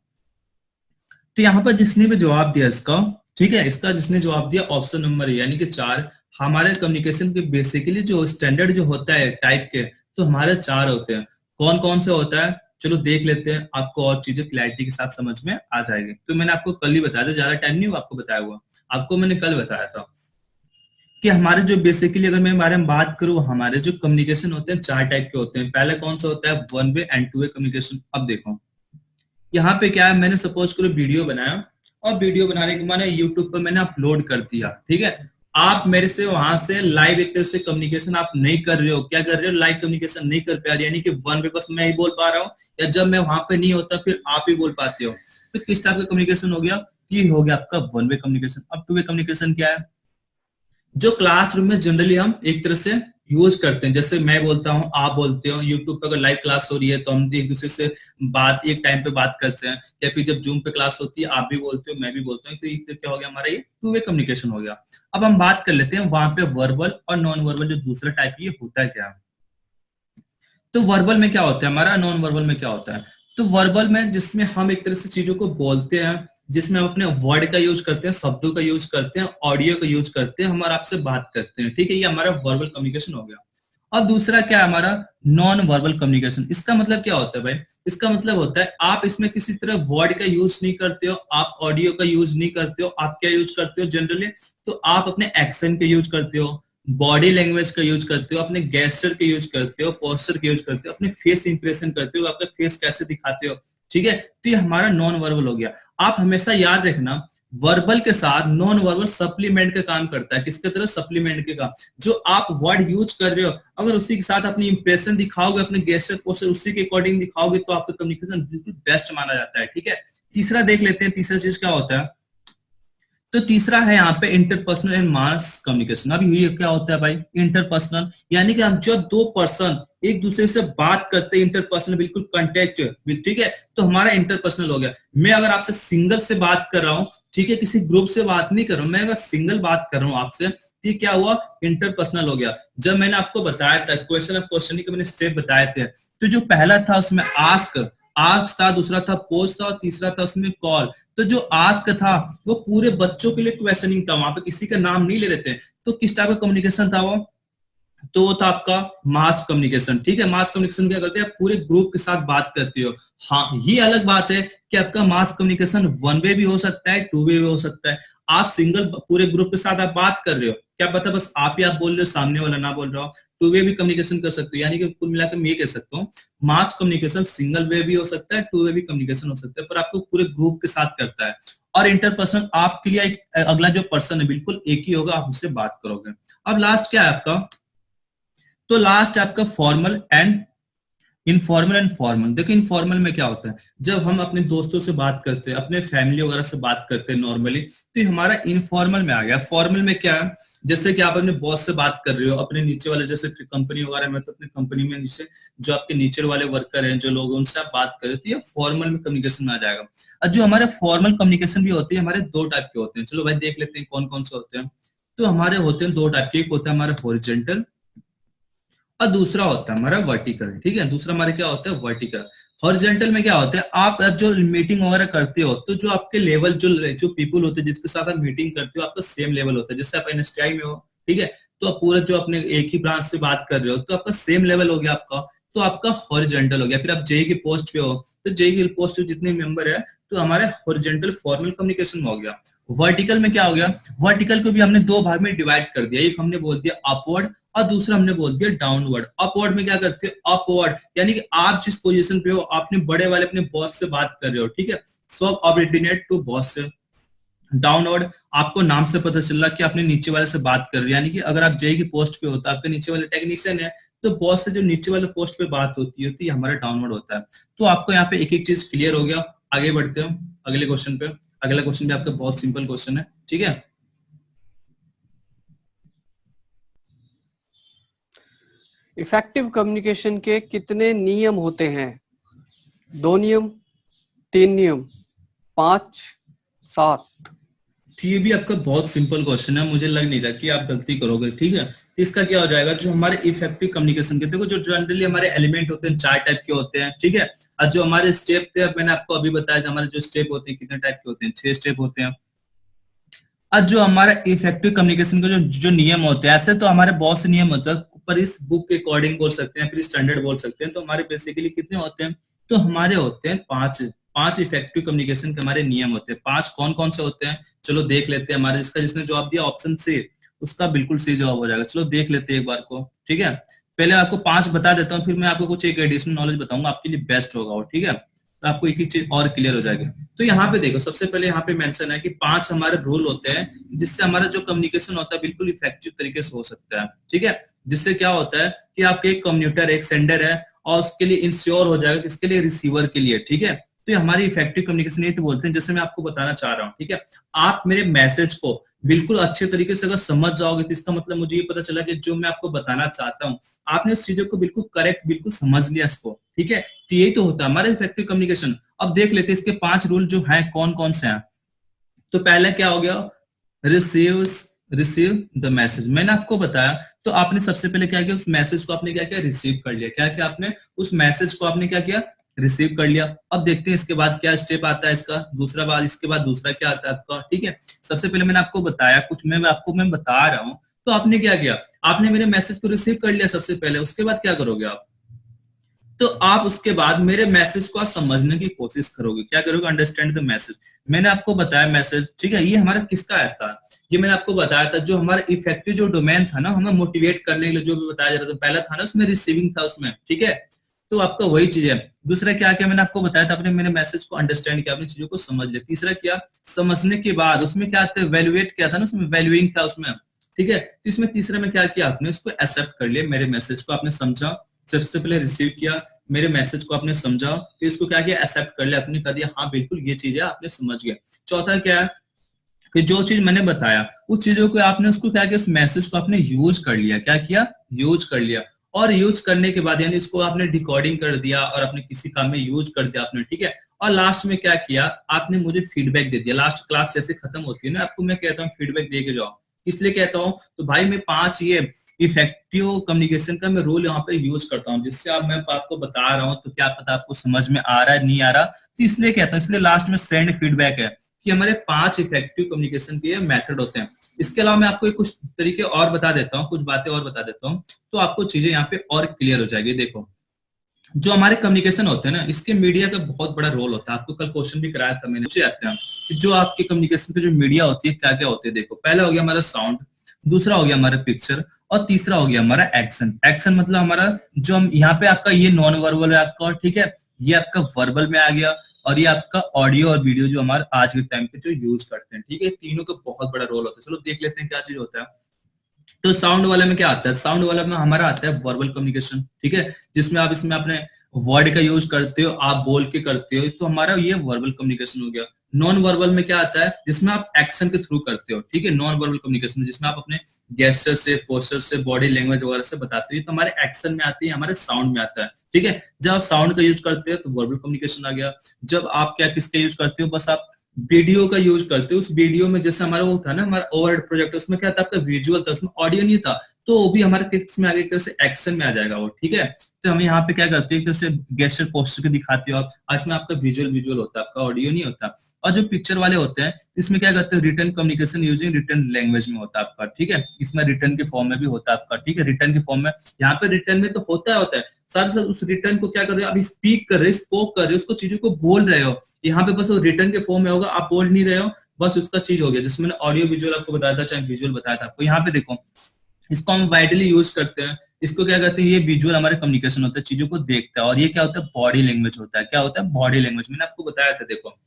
तो यहाँ पर जिसने भी जवाब दिया इसका, ठीक है, इसका जिसने जवाब दिया ऑप्शन नंबर यानी कि 4, हमारे कम्युनिकेशन के बेसिकली जो स्टैंडर्ड जो होता है टाइप के, तो हमारे 4 होते हैं। कौन कौन से होता है, चलो देख लेते हैं, आपको और चीजें क्लैरिटी के साथ समझ में आ जाएगी। तो मैंने आपको कल ही बताया था, ज्यादा टाइम नहीं हुआ आपको बताया हुआ, आपको मैंने कल बताया था कि हमारे जो बेसिकली अगर मैं बारे में बात करूं, हमारे जो कम्युनिकेशन होते हैं 4 टाइप के होते हैं। पहले कौन सा होता है, 1 वे एंड 2 वे कम्युनिकेशन। अब देखो यहाँ पे क्या है, मैंने सपोज करो वीडियो बनाया, और वीडियो बनाने के मैंने यूट्यूब पर मैंने अपलोड कर दिया, ठीक है। आप मेरे से वहां से लाइव एक तरह से कम्युनिकेशन आप नहीं कर रहे हो, क्या कर रहे हो, लाइव कम्युनिकेशन नहीं कर पा रहे, यानी कि 1 वे बस मैं ही बोल पा रहा हूँ, या जब मैं वहां पे नहीं होता फिर आप ही बोल पाते हो। तो किस टाइप का कम्युनिकेशन हो गया, ये हो गया आपका 1 वे कम्युनिकेशन। अब 2 वे कम्युनिकेशन क्या है, जो क्लासरूम में जनरली हम एक तरह से यूज करते हैं, जैसे मैं बोलता हूं, आप बोलते हो, यूट्यूब पे अगर लाइव क्लास हो रही है तो हम एक दूसरे से बात एक टाइम पे बात करते हैं, या फिर जब जूम पे क्लास होती है आप भी बोलते हो मैं भी बोलता हूँ, तो एक क्या हो गया हमारा, ये 2 वे कम्युनिकेशन हो गया। अब हम बात कर लेते हैं वहां पे वर्बल और नॉन वर्बल जो दूसरा टाइप ये होता है क्या। तो वर्बल में क्या होता है हमारा, नॉन वर्बल में क्या होता है। तो वर्बल में जिसमें हम एक तरह से चीजों को बोलते हैं, जिसमें हम अपने वर्ड का यूज करते हैं, शब्दों का यूज करते हैं, ऑडियो का यूज करते हैं, हम और आपसे बात करते हैं, ठीक है, ये हमारा वर्बल कम्युनिकेशन हो गया। अब दूसरा क्या है हमारा, नॉन वर्बल कम्युनिकेशन। इसका मतलब क्या होता है भाई, इसका मतलब होता है आप इसमें किसी तरह वर्ड का यूज नहीं करते हो, आप ऑडियो का यूज नहीं करते हो, आप क्या यूज करते हो जनरली, तो आप अपने एक्शन का यूज करते हो, बॉडी लैंग्वेज का यूज करते हो, अपने गेस्चर का यूज करते हो, पोस्चर का यूज करते हो, अपने फेस इंप्रेशन करते हो, आपका फेस कैसे दिखाते हो, ठीक है। तो ये हमारा नॉन वर्बल हो गया। आप हमेशा याद रखना, वर्बल के साथ नॉन वर्बल सप्लीमेंट का काम करता है। किसके तरह, सप्लीमेंट के काम। जो आप वर्ड यूज कर रहे हो, अगर उसी के साथ अपनी इंप्रेशन दिखाओगे, अपने गेस्चर पोस्चर उसी के अकॉर्डिंग दिखाओगे, तो आपका कम्युनिकेशन बिल्कुल बेस्ट माना जाता है, ठीक है। तीसरा देख लेते हैं, तीसरा चीज क्या होता है। तो तीसरा है यहाँ पे इंटरपर्सनल एंड मास कम्युनिकेशन। अब ये क्या होता है भाई, इंटरपर्सनल, यानी कि हम जो 2 पर्सन एक दूसरे से बात करते हैं, इंटरपर्सनल बिल्कुल कांटेक्ट, ठीक है, तो हमारा इंटरपर्सनल हो गया। मैं अगर आपसे सिंगल से बात कर रहा हूँ, ठीक है, किसी ग्रुप से बात नहीं कर रहा हूँ, मैं अगर सिंगल बात कर रहा हूँ आपसे, ये क्या हुआ, इंटरपर्सनल हो गया। जब मैंने आपको बताया था क्वेश्चन ऑफ क्वेश्चनिंग के मैंने स्टेप बताए थे, तो जो पहला था उसमें आस्क था, दूसरा था पोस्ट था, और तीसरा था उसमें कॉल। तो जो आस्क था वो पूरे बच्चों के लिए क्वेश्चनिंग था, वहां पे किसी का नाम नहीं ले रहे थे। तो किस टाइप का कम्युनिकेशन था वो, तो वो था आपका मास कम्युनिकेशन, ठीक है। मास कम्युनिकेशन क्या करते हैं, आप पूरे ग्रुप के साथ बात करते हो। हाँ, ये अलग बात है कि आपका मास कम्युनिकेशन 1 वे भी हो सकता है, 2 वे भी हो सकता है। आप सिंगल पूरे ग्रुप के साथ आप बात कर रहे हो, क्या पता बस आप ही आप बोल रहे हो, सामने वाला ना बोल रहा हो। 2 वे भी कम्युनिकेशन कर सकते हो, यानी कि कुल मिलाकर मैं ये कह सकता हूँ, मास कम्युनिकेशन सिंगल वे भी हो सकता है, 2 वे भी कम्युनिकेशन हो सकता है, पर आपको पूरे ग्रुप के साथ करता है। और इंटरपर्सनल आपके लिए एक अगला जो पर्सन है बिल्कुल एक ही होगा, आप उससे बात करोगे। अब लास्ट क्या है आपका, तो लास्ट है आपका formal and informal and formal. देखो इनफॉर्मल में क्या होता है, जब हम अपने दोस्तों से बात करते हैं, अपने फैमिली वगैरह से बात करते हैं नॉर्मली, तो ये हमारा इनफॉर्मल में आ गया। फॉर्मल में क्या है, जैसे कि आप अपने बॉस से बात कर रहे हो, अपने नीचे वाले, जैसे कंपनी वगैरह में, तो अपने कंपनी में नीचे जो आपके नीचे वाले वर्कर हैं, जो लोग, उनसे आप बात कर रहे हो, तो ये फॉर्मल में कम्युनिकेशन में आ जाएगा। और जो हमारे फॉर्मल कम्युनिकेशन भी होती है, हमारे 2 टाइप के होते हैं। चलो भाई देख लेते हैं कौन कौन से होते हैं। तो हमारे होते हैं 2 टाइप के, एक होता है हमारा हॉरिजॉन्टल और दूसरा होता है हमारा वर्टिकल, ठीक है। दूसरा हमारे क्या होता है, वर्टिकल। हॉरिजॉन्टल में क्या होता है, आप जो मीटिंग वगैरह करते हो, तो जो आपके लेवल जो पीपल होते हैं जिसके साथ आप मीटिंग करते हो, आपका सेम लेवल होता है। जैसे आप एनएसटीआई में हो, ठीक है, तो आप पूरा जो अपने एक ही ब्रांच से बात कर रहे हो, तो आपका सेम लेवल हो गया आपका, तो आपका हॉरिजॉन्टल हो गया। फिर आप जेई की पोस्ट पे हो, तो जेई की पोस्ट पे जितने मेंबर है, तो हमारे हॉरिजॉन्टल फॉर्मल कम्युनिकेशन हो गया। वर्टिकल में क्या हो गया, वर्टिकल को भी हमने 2 भाग में डिवाइड कर दिया। एक हमने बोल दिया अपवर्ड और दूसरा हमने बोल दिया डाउनवर्ड। अपवर्ड में क्या करते हो, अपवर्ड यानी कि आप जिस पोजीशन पे हो, आपने बड़े वाले अपने बॉस से बात कर रहे हो, ठीक है, सो ऑर्डिनेट टू बॉस से। डाउनवर्ड आपको नाम से पता चल रहा कि आपने नीचे वाले से बात कर रहे हो, यानी कि अगर आप जेई की पोस्ट पे होता, आपके नीचे वाले टेक्नीशियन है, तो बॉस से जो नीचे वाले पोस्ट पे बात होती है, हमारा डाउनवर्ड होता है। तो आपको यहाँ पे एक एक चीज क्लियर हो गया। आगे बढ़ते हो अगले क्वेश्चन पे। अगला क्वेश्चन भी आपका बहुत सिंपल क्वेश्चन है, ठीक है। इफेक्टिव कम्युनिकेशन के कितने नियम होते हैं? 2 नियम, 3 नियम, 5, 7? तो ये भी आपका बहुत सिंपल क्वेश्चन है, मुझे लग नहीं रहा कि आप गलती करोगे, ठीक है। तो इसका क्या हो जाएगा, जो हमारे इफेक्टिव कम्युनिकेशन के, देखो जो जनरली हमारे एलिमेंट होते हैं 4 टाइप के होते हैं, ठीक है। और जो हमारे स्टेप थे, मैंने आपको अभी बताया, हमारे जो स्टेप होते हैं कितने टाइप के होते हैं, 6 स्टेप होते हैं। आज जो हमारा इफेक्टिव कम्युनिकेशन का जो नियम होते हैं, ऐसे तो हमारे बहुत से नियम होते हैं, पर इस बुक के अकॉर्डिंग बोल सकते हैं, फिर स्टैंडर्ड बोल सकते हैं, तो हमारे बेसिकली कितने होते हैं, तो हमारे होते हैं पांच इफेक्टिव कम्युनिकेशन के हमारे नियम होते हैं। पांच कौन कौन से होते हैं, चलो देख लेते हैं। हमारे इसका जिसने जवाब दिया ऑप्शन सी, उसका बिल्कुल सही जवाब हो जाएगा। चलो देख लेते हैं एक बार को, ठीक है। पहले आपको पांच बता देता हूँ, फिर मैं आपको कुछ एक एडिशनल नॉलेज बताऊंगा, आपके लिए बेस्ट होगा वो, ठीक है। तो आपको एक एक चीज और क्लियर हो जाएगी। तो यहाँ पे देखो, सबसे पहले यहाँ पे मेंशन है कि 5 हमारे रूल होते हैं जिससे हमारा जो कम्युनिकेशन होता है बिल्कुल इफेक्टिव तरीके से हो सकता है, ठीक है। जिससे क्या होता है कि आपके एक कम्युनिकेटर एक सेंडर है और उसके लिए इंश्योर हो जाएगा, किसके लिए, रिसीवर के लिए, ठीक है। तो ये हमारी इफेक्टिव कम्युनिकेशन ये तो बोलते हैं, जैसे मैं आपको बताना चाह रहा हूँ, ठीक है। आप मेरे मैसेज को बिल्कुल अच्छे तरीके से अगर समझ जाओगे तो इसका मतलब मुझे ये पता चला कि जो मैं आपको बताना चाहता हूँ आपने उस चीजों को बिल्कुल करेक्ट बिल्कुल समझ लिया इसको, ठीक है। तो यही तो होता है हमारा इफेक्टिव कम्युनिकेशन। अब देख लेते हैं इसके 5 रूल जो हैं कौन कौन से हैं। तो पहला क्या हो गया, रिसीव द मैसेज। मैंने आपको बताया, तो आपने सबसे पहले क्या किया, उस मैसेज को आपने क्या किया, रिसीव कर लिया। क्या किया आपने, उस मैसेज को आपने क्या किया, रिसीव कर लिया। अब देखते हैं इसके बाद क्या स्टेप आता है इसका, दूसरा बात, इसके बाद दूसरा क्या आता है आपका, ठीक है। सबसे पहले मैंने आपको बताया कुछ, मैं बता रहा हूं, तो आपने क्या किया, आपने मेरे मैसेज को रिसीव कर लिया सबसे पहले। उसके बाद क्या करोगे आप, तो आप उसके बाद मेरे मैसेज को समझने की कोशिश करोगे। क्या करोगे, अंडरस्टैंड द मैसेज। मैंने आपको बताया मैसेज, ठीक है, ये हमारा किसका आया था, ये मैंने आपको बताया था जो हमारा इफेक्टिव जो डोमेन था ना, हमें मोटिवेट करने के लिए जो भी बताया जा रहा था, पहला था ना उसमें रिसीविंग था उसमें, ठीक है। तो आपका वही चीज है। दूसरा क्या किया, मैंने आपको बताया था, आपने मेरे मैसेज को अंडरस्टैंड किया, अपनी चीजों को समझ लिया। तीसरा क्या, समझने के बाद उसमें क्या था, वैल्यूएट किया था ना, उसमें वैल्यूइंग था उसमें, ठीक है। तो इसमें तीसरा में क्या किया, आपने उसको एक्सेप्ट कर लिया, मेरे मैसेज को आपने समझा, सबसे पहले रिसीव किया, मेरे मैसेज को आपने समझा, फिर इसको क्या किया, एक्सेप्ट कर लिया, आपने कह दिया हाँ बिल्कुल ये चीज है, आपने समझ गया। चौथा क्या है, कि जो चीज मैंने बताया उस चीजों को आपने उसको क्या किया, उस मैसेज को आपने यूज कर लिया। क्या किया, यूज कर लिया। और यूज करने के बाद यानी इसको आपने डिकोडिंग कर दिया और अपने किसी काम में यूज कर दिया आपने, ठीक है। और लास्ट में क्या किया, आपने मुझे फीडबैक दे दिया। लास्ट क्लास जैसे खत्म होती है ना, आपको मैं कहता हूँ फीडबैक दे के जाओ। इसलिए कहता हूँ, तो भाई मैं 5 ये इफेक्टिव कम्युनिकेशन का मैं रूल यहाँ पे यूज करता हूँ, जिससे अब मैं आपको बता रहा हूँ, तो क्या पता आपको समझ में आ रहा है नहीं आ रहा, तो इसलिए कहता हूँ, इसलिए लास्ट में सेंड फीडबैक है कि हमारे 5 इफेक्टिव कम्युनिकेशन के मेथड होते हैं। इसके अलावा मैं आपको कुछ तरीके और बता देता हूँ, कुछ बातें और बता देता हूँ, तो आपको चीजें यहाँ पे और क्लियर हो जाएगी। देखो, जो हमारे कम्युनिकेशन होते हैं ना, इसके मीडिया का बहुत बड़ा रोल होता है। आपको कल क्वेश्चन भी कराया था मैंने, पूछे जाते हैं कि जो आपके कम्युनिकेशन की जो मीडिया होती है क्या क्या होते हैं। देखो, पहला हो गया हमारा साउंड, दूसरा हो गया हमारा पिक्चर, और तीसरा हो गया हमारा एक्शन। एक्शन मतलब हमारा जो हम यहाँ पे आपका ये नॉन वर्बल है आपका, ठीक है, ये आपका वर्बल में आ गया, और ये आपका ऑडियो और वीडियो जो हमारे आज के टाइम पे जो यूज करते हैं, ठीक है। तीनों का बहुत बड़ा रोल होता है। चलो देख लेते हैं क्या चीज होता है। तो साउंड वाले में क्या आता है, साउंड वाला में हमारा आता है वर्बल कम्युनिकेशन, ठीक है, जिसमें आप इसमें अपने वर्ड का यूज करते हो, आप बोल के करते हो, तो हमारा ये वर्बल कम्युनिकेशन हो गया। नॉन वर्बल में क्या आता है, जिसमें आप एक्शन के थ्रू करते हो, ठीक है। नॉन वर्बल कम्युनिकेशन जिसमें आप अपने गेस्चर से, पोस्चर से, बॉडी लैंग्वेज वगैरह से बताते हो, तो हमारे एक्शन में आती है, हमारे साउंड में आता है, ठीक है। जब आप साउंड का यूज करते हो तो वर्बल कम्युनिकेशन आ गया। जब आप क्या किसका यूज करते हो, बस आप वीडियो का यूज करते हो, उस वीडियो में जैसे हमारा वो था ना, हमारा ओवरहेड प्रोजेक्ट, उसमें क्या था, आपका विजुअल था, उसमें ऑडियो नहीं था, तो वो भी हमारे किस में आ गया, एक तरह से एक्शन में आ जाएगा वो, ठीक है। तो हम यहाँ पे क्या करते हैं, एक तरह से गेस्चर पोस्टर के दिखाते हो आप, आज में आपका विजुअल होता है, आपका ऑडियो नहीं होता। और जो पिक्चर वाले होते हैं इसमें क्या करते हैं, return communication using written language में होता है आपका, ठीक है। इसमें रिटर्न के फॉर्म में भी होता है आपका, ठीक है, रिटर्न के फॉर्म में। यहाँ पे रिटर्न में तो होता है साथ साथ उस रिटर्न को क्या कर रहे हो, अभी स्पीक कर रहे हो, स्पोक कर रहे हो, उसको चीजों को बोल रहे हो। यहाँ पे बस वो रिटर्न के फॉर्म में होगा, आप बोल नहीं रहे हो, बस उसका चीज हो गया। जिसमें ऑडियो विजुअल आपको बताया था, चाहे विजुअल बताया था आपको। यहाँ पे देखो, इसको हम वाइडली यूज करते हैं। इसको क्या कहते हैं, ये विजुअल हमारे कम्युनिकेशन होता है, चीजों को देखता है। और ये क्या होता है, बॉडी लैंग्वेज होता है। क्या होता है, बॉडी लैंग्वेज। मैंने आपको बताया था, देखो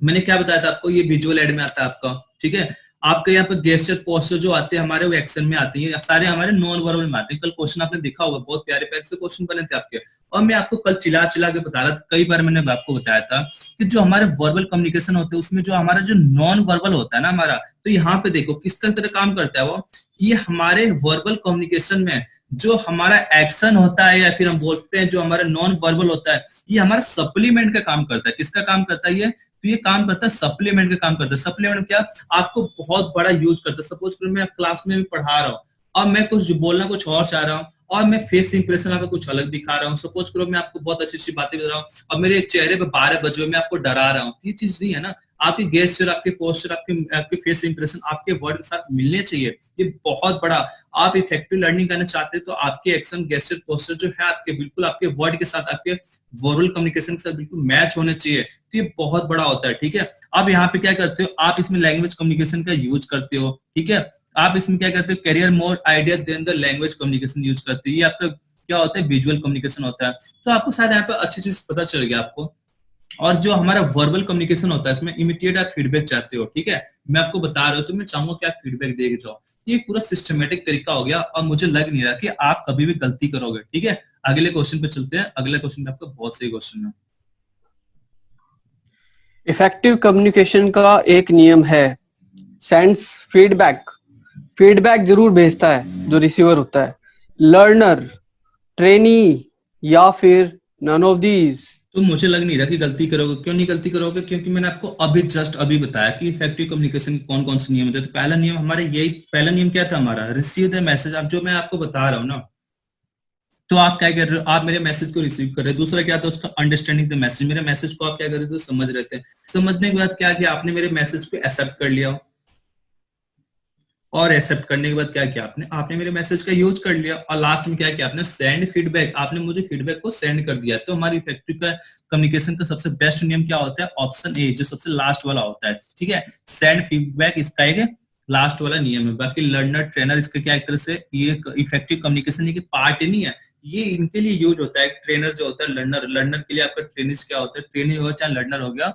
मैंने क्या बताया था आपको, ये विजुअल एड में आता है आपका, ठीक है। आपके यहाँ पे गेस्चर पोस्टर जो आते हैं हमारे, वो एक्शन में आते हैं, सारे हमारे नॉन वर्बल में आते हैं। कल क्वेश्चन आपने देखा होगा, बहुत प्यारे प्यारे से क्वेश्चन बने थे आपके। और मैं आपको कल चिल्ला के बता रहा था, कई बार मैंने आपको बताया था कि जो हमारे वर्बल कम्युनिकेशन होते हैं उसमें जो हमारा जो नॉन वर्बल होता है ना हमारा, तो यहाँ पे देखो किसका तरह काम करता है वो, ये हमारे वर्बल कम्युनिकेशन में जो हमारा एक्शन होता है, या फिर हम बोलते हैं जो हमारा नॉन वर्बल होता है, ये हमारा सप्लीमेंट का काम करता है। किसका काम करता है ये, तो ये काम करता है सप्लीमेंट का काम करता है। सप्लीमेंट क्या, आपको बहुत बड़ा यूज करता है। सपोज करो मैं क्लास में भी पढ़ा रहा हूँ और मैं कुछ बोलना कुछ और चाह रहा हूँ, और मैं फेस इंप्रेशन आपका कुछ अलग दिखा रहा हूँ। सपोज करो मैं आपको बहुत अच्छी अच्छी बातें बता रहा हूँ और मेरे चेहरे पे 12 बजे मैं आपको डरा रहा हूँ, ये चीज नहीं है ना। आपकी गेस्चर, आपके पोस्चर, आपके फेस इंप्रेशन आपके वर्ड के साथ मिलने चाहिए। ये बहुत बड़ा, आप इफेक्टिव लर्निंग करना चाहते हैं तो आपके एक्शन, गेस्चर, पोस्चर जो है आपके बिल्कुल आपके वर्ड के साथ, आपके वर्बल कम्युनिकेशन के साथ बिल्कुल मैच होने चाहिए। तो ये बहुत बड़ा होता है, ठीक है। अब यहाँ पे क्या करते हो आप, इसमें लैंग्वेज कम्युनिकेशन का यूज करते हो, ठीक है। आप इसमें क्या करते हो, carrier more idea than the language communication use करते हो। ये आपका क्या होता है, विजुअल कम्युनिकेशन होता है। तो आपको शायद यहाँ पे अच्छी चीज पता चल गया आपको। और जो हमारा वर्बल कम्युनिकेशन होता है इसमें इमीडिएट आप फीडबैक चाहते हो, ठीक है। मैं आपको बता रहा हूँ तो मैं चाहूंगा कि आप फीडबैक दे जाओ। ये पूरा सिस्टमेटिक तरीका हो गया और मुझे लग नहीं रहा कि आप कभी भी गलती करोगे, ठीक है। अगले क्वेश्चन पे चलते हैं। अगले क्वेश्चन में आपका बहुत सही क्वेश्चन है। इफेक्टिव कम्युनिकेशन का एक नियम है, सेंड्स फीडबैक। फीडबैक जरूर भेजता है जो रिसीवर होता है। लर्नर, ट्रेनी या फिर नन ऑफ दीज। तो मुझे लग नहीं रहा कि गलती करोगे। क्यों नहीं गलती करोगे, क्योंकि मैंने आपको अभी बताया कि इफेक्टिव कम्युनिकेशन के कौन कौन से नियम होते हैं। तो पहला नियम हमारे यही, पहला नियम क्या था हमारा, रिसीव द मैसेज। अब जो मैं आपको बता रहा हूँ ना, तो आप क्या कर रहे हो, आप मेरे मैसेज को रिसीव कर रहे हो। दूसरा क्या था उसका, अंडरस्टैंडिंग द मैसेज। मेरे मैसेज को आप क्या कर रहे थे, समझ रहे थे। समझने के बाद क्या किया आपने, मेरे मैसेज को एक्सेप्ट कर लिया। और एक्सेप्ट करने के बाद क्या किया आपने मेरे मैसेज का यूज कर लिया। और लास्ट में क्या किया आपने, सेंड फीडबैक। आपने मुझे फीडबैक को सेंड कर दिया। तो हमारी इफेक्टिव का कम्युनिकेशन का सबसे बेस्ट नियम क्या होता है, ऑप्शन ए, जो सबसे लास्ट वाला होता है, ठीक है। सेंड फीडबैक इसका एक लास्ट वाला नियम है। बाकी लर्नर, ट्रेनर, इसका क्या एक तरह से ये इफेक्टिव कम्युनिकेशन की पार्ट ही नहीं है, ये इनके लिए यूज होता है। ट्रेनर जो होता है, लर्नर के लिए आपका ट्रेनिंग क्या होता है, ट्रेनिंग हो चाहे लर्नर हो गया,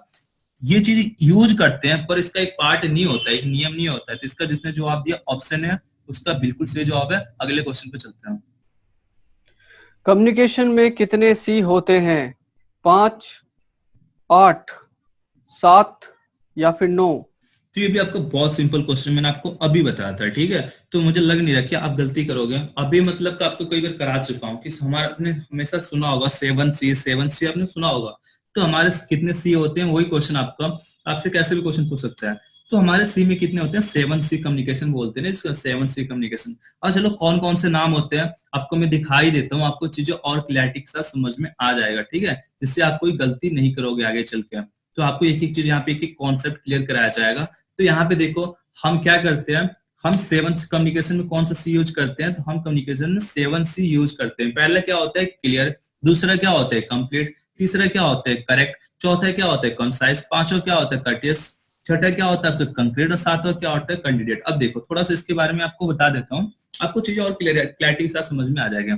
ये चीज यूज करते हैं, पर इसका एक पार्ट नहीं होता है, एक नियम नहीं होता है। तो इसका जिसने जवाब दिया ऑप्शन है, उसका बिल्कुल सही जवाब है। अगले क्वेश्चन पे चलते हैं। कम्युनिकेशन में कितने सी होते हैं, 5, 8, 7 या फिर 9? तो ये भी आपको बहुत सिंपल क्वेश्चन मैंने आपको अभी बताया था, ठीक है। तो मुझे लग नहीं रहा कि आप गलती करोगे। अभी मतलब आपको कई बार करा चुका हूँ कि हमारा, आपने हमेशा सुना होगा 7C आपने सुना होगा। तो हमारे कितने सी होते हैं, वही क्वेश्चन आपका, आपसे कैसे भी क्वेश्चन पूछ सकता है। तो हमारे सी में कितने होते हैं, 7C कम्युनिकेशन बोलते हैं इसका, 7C कम्युनिकेशन। और चलो कौन कौन से नाम होते हैं आपको मैं दिखाई देता हूँ, आपको चीजें और क्लैरिटी के साथ समझ में आ जाएगा, ठीक है। जिससे आप कोई गलती नहीं करोगे आगे चल के। तो आपको एक एक चीज यहाँ पे, एक एक कॉन्सेप्ट क्लियर कराया जाएगा। तो यहाँ पे देखो हम क्या करते हैं, हम 7 कम्युनिकेशन में कौन सा सी यूज करते हैं, तो हम कम्युनिकेशन में 7C यूज करते हैं। पहला क्या होता है, क्लियर। दूसरा क्या होता है, कंप्लीट। तीसरा क्या होता है, करेक्ट। चौथा क्या होता है, कंसाइज। पांचवा क्या होता है, कर्टियस। छठा क्या होता है, कंक्रीट। और सातवां क्या होता है, कैंडिडेट। अब देखो थोड़ा सा इसके बारे में आपको बता देता हूँ, आपको चीजें और क्लैरिटी के साथ समझ में आ जाएगा।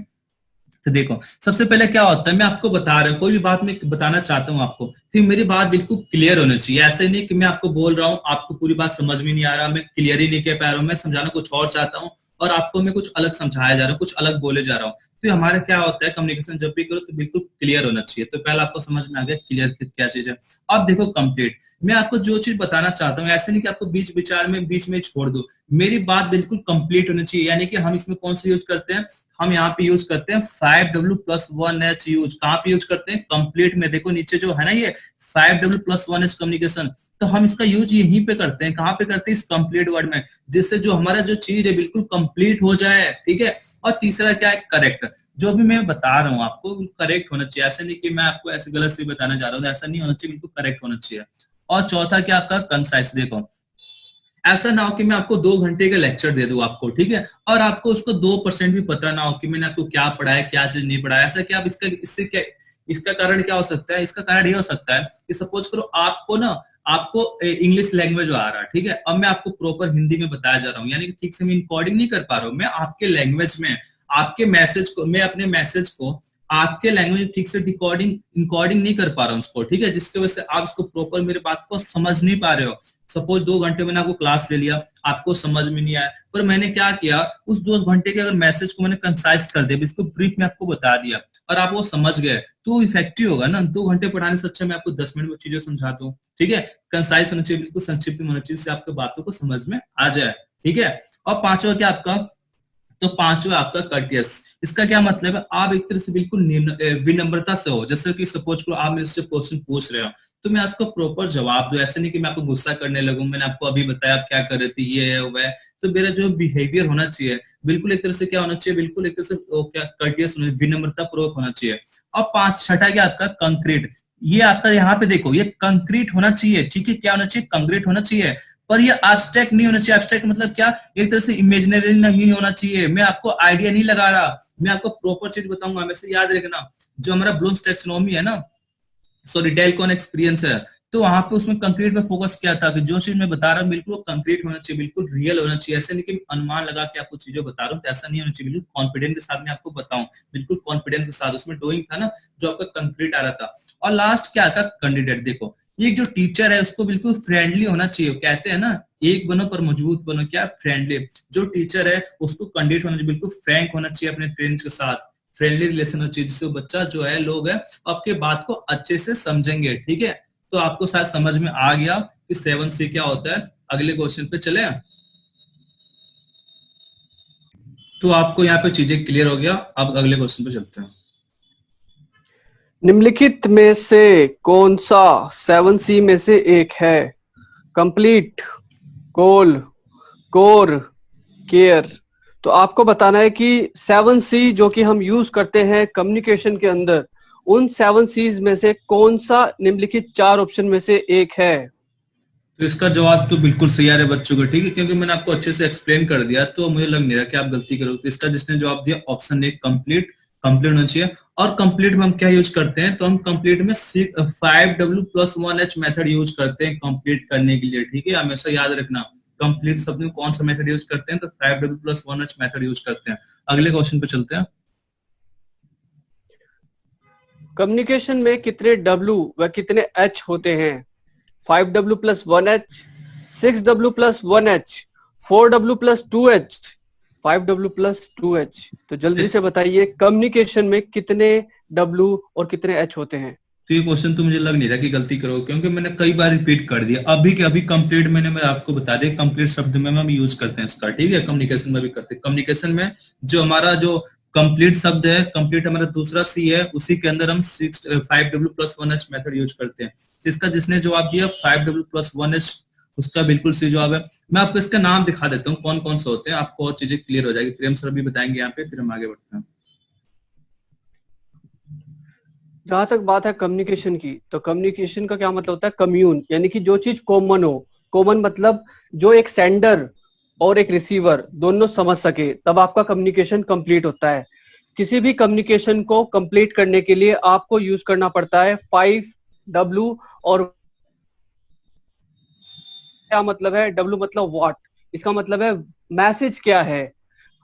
तो देखो सबसे पहले क्या होता है, मैं आपको बता रहा हूँ, कोई भी बात मैं बताना चाहता हूँ आपको, फिर मेरी बात बिल्कुल क्लियर होनी चाहिए। ऐसे नहीं कि मैं आपको बोल रहा हूँ, आपको पूरी बात समझ में नहीं आ रहा, मैं क्लियर ही नहीं कह पा रहा हूँ, मैं समझाना कुछ और चाहता हूँ और आपको मैं कुछ अलग समझाया जा रहा हूँ, कुछ अलग बोले जा रहा हूँ। तो हमारा क्या होता है, कम्युनिकेशन जब भी करो तो बिल्कुल क्लियर होना चाहिए। तो पहले आपको समझ में आ गया क्लियर क्या चीज है। अब देखो कंप्लीट, मैं आपको जो चीज बताना चाहता हूँ, ऐसे नहीं कि आपको बीच विचार में बीच में छोड़ दो, मेरी बात बिल्कुल कंप्लीट होनी चाहिए। यानी कि हम इसमें कौन सा यूज करते हैं, हम यहाँ पे यूज करते हैं 5W+1H यूज। कहाँ पे यूज करते हैं, कंप्लीट में। देखो नीचे जो है ना ये 5W+1H कम्युनिकेशन, तो हम इसका यूज यहीं पे करते हैं। कहाँ पे करते हैं, इस कंप्लीट वर्ड में, जिससे जो हमारा जो चीज है बिल्कुल कंप्लीट हो जाए, ठीक है। और तीसरा क्या है, करेक्ट। जो भी मैं बता रहा हूँ आपको करेक्ट होना चाहिए। ऐसे नहीं कि मैं आपको ऐसे गलत से बताना चाह रहा हूँ, ऐसा नहीं होना चाहिए, बिल्कुल करेक्ट होना चाहिए। और चौथा क्या आपका, कंसाइज। देखो ऐसा ना हो कि मैं आपको 2 घंटे का लेक्चर दे दूं आपको, ठीक है, और आपको उसको 2% भी पता ना हो कि मैंने आपको क्या पढ़ाया, क्या चीज नहीं पढ़ाया। ऐसा क्या, इससे क्या, इसका कारण क्या हो सकता है, इसका कारण ये हो सकता है कि सपोज करो आपको ना, आपको इंग्लिश लैंग्वेज आ रहा है, ठीक है, अब मैं आपको प्रॉपर हिंदी में बताया जा रहा हूँ, यानी कि ठीक से मैं इनकोडिंग नहीं कर पा रहा हूँ, मैं आपके लैंग्वेज में आपके मैसेज को, मैं अपने मैसेज को आपके लैंग्वेज ठीक से इनकोडिंग नहीं कर पा रहा हूँ उसको, ठीक है, जिसकी वजह से आप इसको प्रॉपर मेरे बात को समझ नहीं पा रहे हो। सपोज 2 घंटे मैंने आपको क्लास ले लिया, आपको समझ में नहीं आया, पर मैंने क्या किया, उस 2 घंटे के अगर मैसेज को मैंने कंसाइज कर दिया, इसको ब्रीफ में आपको बता दिया और आप वो समझ गए, तो इफेक्टिव होगा ना। 2 घंटे पढ़ाने से अच्छा मैं आपको 10 मिनट में चीजें समझा दूं, ठीक है। कंसाइज होना चाहिए, बिल्कुल संक्षिप्त में होना चाहिए, जिससे आपकी बातों को समझ में आ जाए, ठीक है। और पांचवा क्या आपका, तो पांचवा आपका कर्टियस। इसका क्या मतलब है, आप एक तरह से बिल्कुल विनम्रता से हो। जैसे कि सपोज करो आप मेरे से क्वेश्चन पूछ रहे हो, तो मैं उसको प्रॉपर जवाब दूं। ऐसे नहीं कि मैं आपको गुस्सा करने लगूं, मैंने आपको अभी बताया आप क्या कर रहे थे, ये है वो है। तो मेरा जो बिहेवियर होना चाहिए बिल्कुल एक तरह से क्या होना चाहिए, बिल्कुल एक तरह से क्या कर्टियस होना, विनम्रता पूर्वक होना चाहिए। और छठा क्या आपका, कंक्रीट। ये आपका यहाँ पे देखो, ये कंक्रीट होना चाहिए, ठीक है, क्या होना चाहिए, कंक्रीट होना चाहिए, पर ये एब्स्ट्रैक्ट नहीं होना चाहिए। एब्स्ट्रैक्ट मतलब क्या, एक तरह से इमेजिनरी नहीं होना चाहिए। मैं आपको आइडिया नहीं लगा रहा, मैं आपको प्रॉपर चीज बताऊंगा, हमेशा याद रखना। जो हमारा ब्लूम्स टैक्सोनॉमी है ना, सॉरी डेलकॉन एक्सपीरियंस है, तो वहां पे उसमें कंक्रीट पे फोकस किया था कि जो चीज मैं बता रहा हूँ बिल्कुल कंक्रीट होना चाहिए, बिल्कुल रियल होना चाहिए। ऐसे नहीं कि अनुमान लगा के आपको चीजें बता रहा हूँ, तो ऐसा नहीं होना चाहिए, बिल्कुल कॉन्फिडेंस के साथ मैं आपको बताऊं, बिल्कुल कॉन्फिडेंस के साथ। उसमें डोइंग था ना जो आपका कंक्रीट आ रहा था। और लास्ट क्या था, कैंडिडेट। देखो ये जो टीचर है उसको बिल्कुल फ्रेंडली होना चाहिए। कहते हैं ना, एक बनो पर मजबूत बनो, क्या फ्रेंडली। जो टीचर है उसको कैंडिडेट होना चाहिए, बिल्कुल फ्रैंक होना चाहिए अपने फ्रेंड्स के साथ, फ्रेंडली रिलेशन होना चाहिए, जिससे बच्चा जो है, लोग है आपके बात को अच्छे से समझेंगे, ठीक है। तो आपको शायद समझ में आ गया कि 7C क्या होता है। अगले क्वेश्चन पे चले, तो आपको यहाँ पे चीजें क्लियर हो गया। अब अगले क्वेश्चन पे चलते हैं। निम्नलिखित में से कौन सा 7C में से एक है? कंप्लीट, कोल, कोर, केयर। तो आपको बताना है कि 7C जो कि हम यूज करते हैं कम्युनिकेशन के अंदर, उन 7C's में से कौन सा निम्नलिखित 4 ऑप्शन में से एक है? तो इसका जवाब तो बिल्कुल सही आ रहा है बच्चों को, ठीक है, क्योंकि मैंने आपको अच्छे से एक्सप्लेन कर दिया, तो मुझे लग नहीं रहा कि आप गलती करोगे। तो इसका जिसने जवाब दिया ऑप्शन ए, कंप्लीट, कंप्लीट होना चाहिए। और कंप्लीट में हम क्या यूज करते हैं, तो हम कंप्लीट में 5W+1H मेथड यूज करते हैं कंप्लीट करने के लिए, ठीक है, हमेशा याद रखना। कंप्लीट शब्द में कौन सा मेथड यूज करते हैं, तो 5W+1H मेथड यूज करते हैं। अगले क्वेश्चन पे चलते हैं। कम्युनिकेशन में कितने W व कितने H होते हैं? 5W+1H, 6W+1H, 4W+2H, 5W+2H। तो जल्दी से बताइए कम्युनिकेशन में कितने W और कितने H होते हैं? तो ये क्वेश्चन तो मुझे लग नहीं रहा कि गलती करो, क्योंकि मैंने कई बार रिपीट कर दिया। अभी के अभी कंप्लीट मैं आपको बता दें, कंप्लीट शब्द में हम यूज करते हैं इसका, ठीक है, कम्युनिकेशन में भी करते हैं। कम्युनिकेशन में जो हमारा जो कंप्लीट शब्द है, कंप्लीट हमारा दूसरा C है, उसी के अंदर हम 5W+1H मेथड यूज करते हैं। इसका जिसने जवाब दिया 5W+1H, उसका बिल्कुल सही जवाब है। मैं आपको इसका नाम दिखा देता हूँ कौन कौन से होते हैं, आपको और चीजें क्लियर हो जाएगी। प्रेम सर भी बताएंगे यहाँ पे, फिर हम आगे बढ़ते हैं। जहां तक बात है कम्युनिकेशन की, तो कम्युनिकेशन का क्या मतलब होता है? कम्यून, यानी कि जो चीज कॉमन हो। कॉमन मतलब जो एक सेंडर और एक रिसीवर दोनों समझ सके, तब आपका कम्युनिकेशन कंप्लीट होता है। किसी भी कम्युनिकेशन को कंप्लीट करने के लिए आपको यूज करना पड़ता है 5W। और क्या मतलब है? W मतलब व्हाट, इसका मतलब है मैसेज क्या है।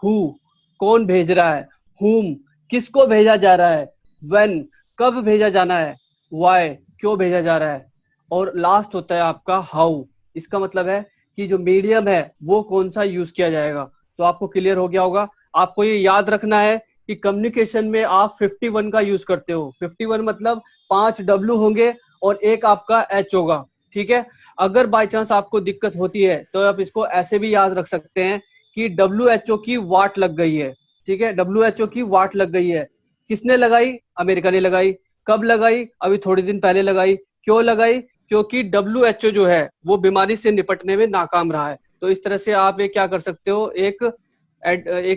हु, कौन भेज रहा है। हुम, किसको भेजा जा रहा है। व्हेन, कब भेजा जाना है। व्हाई, क्यों भेजा जा रहा है। और लास्ट होता है आपका हाउ, इसका मतलब है कि जो मीडियम है वो कौन सा यूज किया जाएगा। तो आपको क्लियर हो गया होगा। आपको ये याद रखना है कि कम्युनिकेशन में आप 51 का यूज करते हो। 51 मतलब 5 W होंगे और एक आपका H होगा, ठीक है। अगर बाय चांस आपको दिक्कत होती है तो आप इसको ऐसे भी याद रख सकते हैं कि WHO की वाट लग गई है, ठीक है। WHO की वाट लग गई है, किसने लगाई? अमेरिका ने लगाई। कब लगाई? अभी थोड़े दिन पहले लगाई। क्यों लगाई? क्योंकि WHO जो है वो बीमारी से निपटने में नाकाम रहा है। तो इस तरह से आप ये क्या कर सकते हो, एक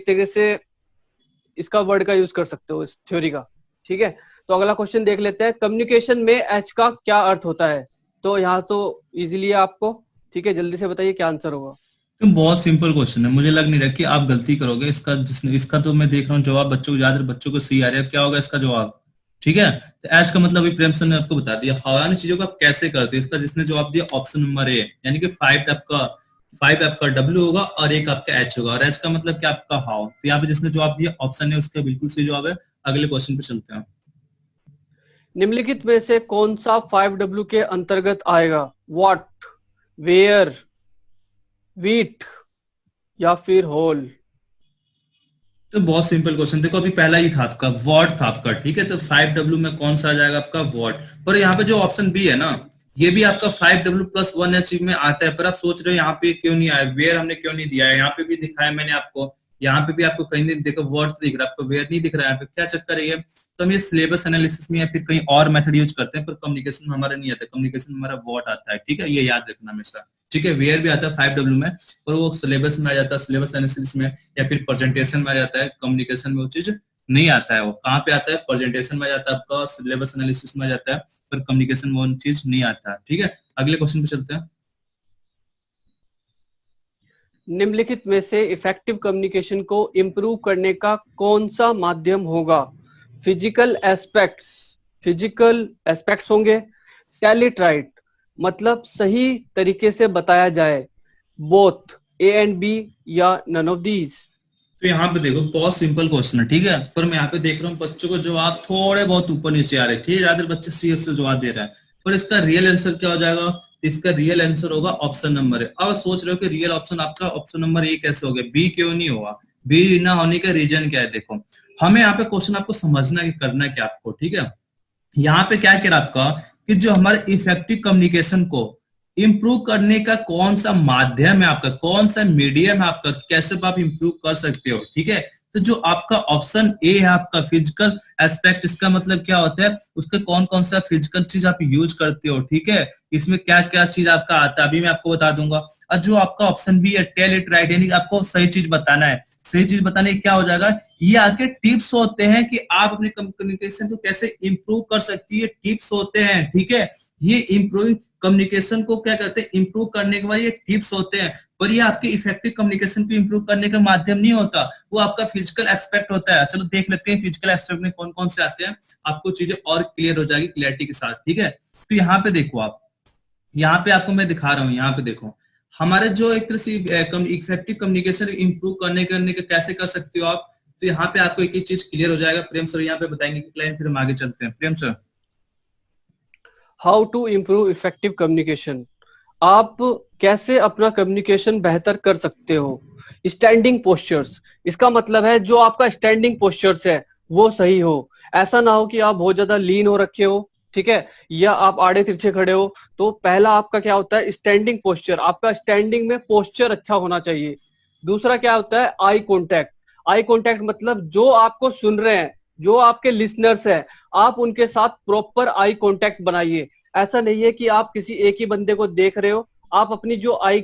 तरीके से इसका वर्ड का यूज कर सकते हो, इस थ्योरी का, ठीक है। तो अगला क्वेश्चन देख लेते हैं, कम्युनिकेशन में H का क्या अर्थ होता है? तो यहाँ तो इजीली है आपको, ठीक है, जल्दी से बताइए क्या आंसर होगा। तो बहुत सिंपल क्वेश्चन है, मुझे लग नहीं रहा कि आप गलती करोगे। इसका जिसने इसका तो मैं देख रहा हूँ जवाब बच्चों को याद, बच्चों को सी आ रहा है, क्या होगा इसका जवाब, ठीक है। तो ऐश का मतलब प्रेम सर ने आपको बता दिया। हवानी चीजों को आप कैसे करते हैं, इसका जिसने जवाब दिया ऑप्शन नंबर ए, यानी कि 5 आपका W होगा और एक आपका H होगा, और H का मतलब क्या आपका हाउ। तो यहाँ पे जिसने जवाब दिया ऑप्शन है, उसका बिल्कुल सही जवाब है। अगले क्वेश्चन पे चलते हैं। निम्नलिखित में से कौन सा 5W के अंतर्गत आएगा? व्हाट, वेयर, वीट या फिर होल? तो बहुत सिंपल क्वेश्चन, देखो अभी पहला ही था आपका वॉट था आपका, ठीक है। तो 5W में कौन सा आ जाएगा आपका वॉट। पर यहाँ पे जो ऑप्शन बी है ना, ये भी आपका 5W+1H में आता है, पर आप सोच रहे हो यहाँ पे क्यों नहीं आया, वेयर हमने क्यों नहीं दिया है। यहाँ पे भी दिखाया मैंने आपको, यहाँ पे भी आपको कहीं नहीं देखो वॉट दिख रहा है, आपको वेयर नहीं दिख रहा है। यहाँ पे क्या चक्कर है ये, तो हम ये सिलेबस एनालिसिस में या फिर कहीं और मेथड यूज करते हैं, पर कम्युनिकेशन में हमारा नहीं आता। कम्युनिकेशन में हमारा वॉट आता है, ठीक है, ये याद रखना हमेशा, ठीक है। वेयर भी आता है 5W में, पर वो सिलेबस में आ जाता है, सिलेबस एनालिसिस में या फिर प्रेजेंटेशन में आ जाता है, कम्युनिकेशन में वो चीज नहीं आता है। वो कहाँ पे आता है? प्रेजेंटेशन में जाता है आपका, सिलेबस एनालिसिस में जाता है, पर कम्युनिकेशन वो चीज नहीं आता है। ठीक है, अगले क्वेश्चन पे चलते हैं। निम्नलिखित में से इफेक्टिव कम्युनिकेशन को इम्प्रूव करने का कौन सा माध्यम होगा? फिजिकल एस्पेक्ट्स होंगे, टेलिट राइट मतलब सही तरीके से बताया जाए, बोथ ए एंड बी, या नन ऑफ दीज। तो यहाँ पे देखो बहुत सिंपल क्वेश्चन है, ठीक है, पर मैं यहाँ पे देख रहा हूँ बच्चों को जवाब थोड़े बहुत ऊपर नीचे आ रहे हैं। ठीक है, ज्यादा बच्चे सी से जवाब दे रहे हैं, पर इसका रियल आंसर क्या हो जाएगा? इसका रियल आंसर होगा ऑप्शन नंबर ए। अब सोच रहे हो कि रियल ऑप्शन आपका ऑप्शन नंबर ए कैसे हो गया, बी क्यों नहीं हुआ? बी ना होने का रीजन क्या है? देखो हमें यहाँ पे क्वेश्चन आपको समझना है कि करना है क्या आपको। ठीक है, यहाँ पे क्या कह रहा आपका कि जो हमारे इफेक्टिव कम्युनिकेशन को इंप्रूव करने का कौन सा माध्यम है आपका, कौन सा मीडियम है आपका, कैसे आप इंप्रूव कर सकते हो। ठीक है, तो जो आपका ऑप्शन ए है आपका फिजिकल एस्पेक्ट, इसका मतलब क्या होता है? उसके कौन कौन सा फिजिकल चीज आप यूज करते हो। ठीक है, इसमें क्या क्या चीज आपका आता है अभी मैं आपको बता दूंगा। और जो आपका ऑप्शन बी है टेल इट राइट, यानी आपको सही चीज बताना है। सही चीज बताने क्या हो जाएगा? ये आपके टिप्स होते हैं कि आप अपने कम्युनिकेशन को कैसे इंप्रूव कर सकती है, टिप्स होते हैं। ठीक है, ये इंप्रूव कम्युनिकेशन को क्या कहते हैं? इंप्रूव करने के बाद ये टिप्स होते हैं, पर ये आपके इफेक्टिव कम्युनिकेशन को इंप्रूव करने का माध्यम नहीं होता, वो आपका फिजिकल एस्पेक्ट होता है। चलो देख लेते हैं फिजिकल एस्पेक्ट में कौन कौन से आते हैं, आपको चीजें और क्लियर हो जाएगी क्लियरिटी के साथ। ठीक है, तो यहाँ पे देखो आप, यहाँ पे आपको मैं दिखा रहा हूँ, यहाँ पे देखो हमारे जो एक तरह से इफेक्टिव कम्युनिकेशन इंप्रूव करने का कैसे कर सकते हो आप। तो यहाँ पे आपको एक ही चीज क्लियर हो जाएगा। प्रेम सर यहाँ पे बताएंगे क्लाइन, फिर हम आगे चलते हैं। Prem sir, how to improve effective communication, आप कैसे अपना कम्युनिकेशन बेहतर कर सकते हो? स्टैंडिंग पोस्चर्स, इसका मतलब है जो आपका स्टैंडिंग पोस्चर्स है वो सही हो। ऐसा ना हो कि आप बहुत ज्यादा लीन हो रखे हो, ठीक है, या आप आड़े तिरछे खड़े हो। तो पहला आपका क्या होता है? स्टैंडिंग पोस्चर, आपका स्टैंडिंग में पोस्चर अच्छा होना चाहिए। दूसरा क्या होता है? Eye contact. आई कॉन्टैक्ट मतलब जो आपको सुन रहे हैं, जो आपके लिसनर्स हैं, आप उनके साथ प्रॉपर आई कॉन्टैक्ट बनाइए। ऐसा नहीं है कि आप किसी एक ही बंदे को देख रहे हो, आप अपनी जो आई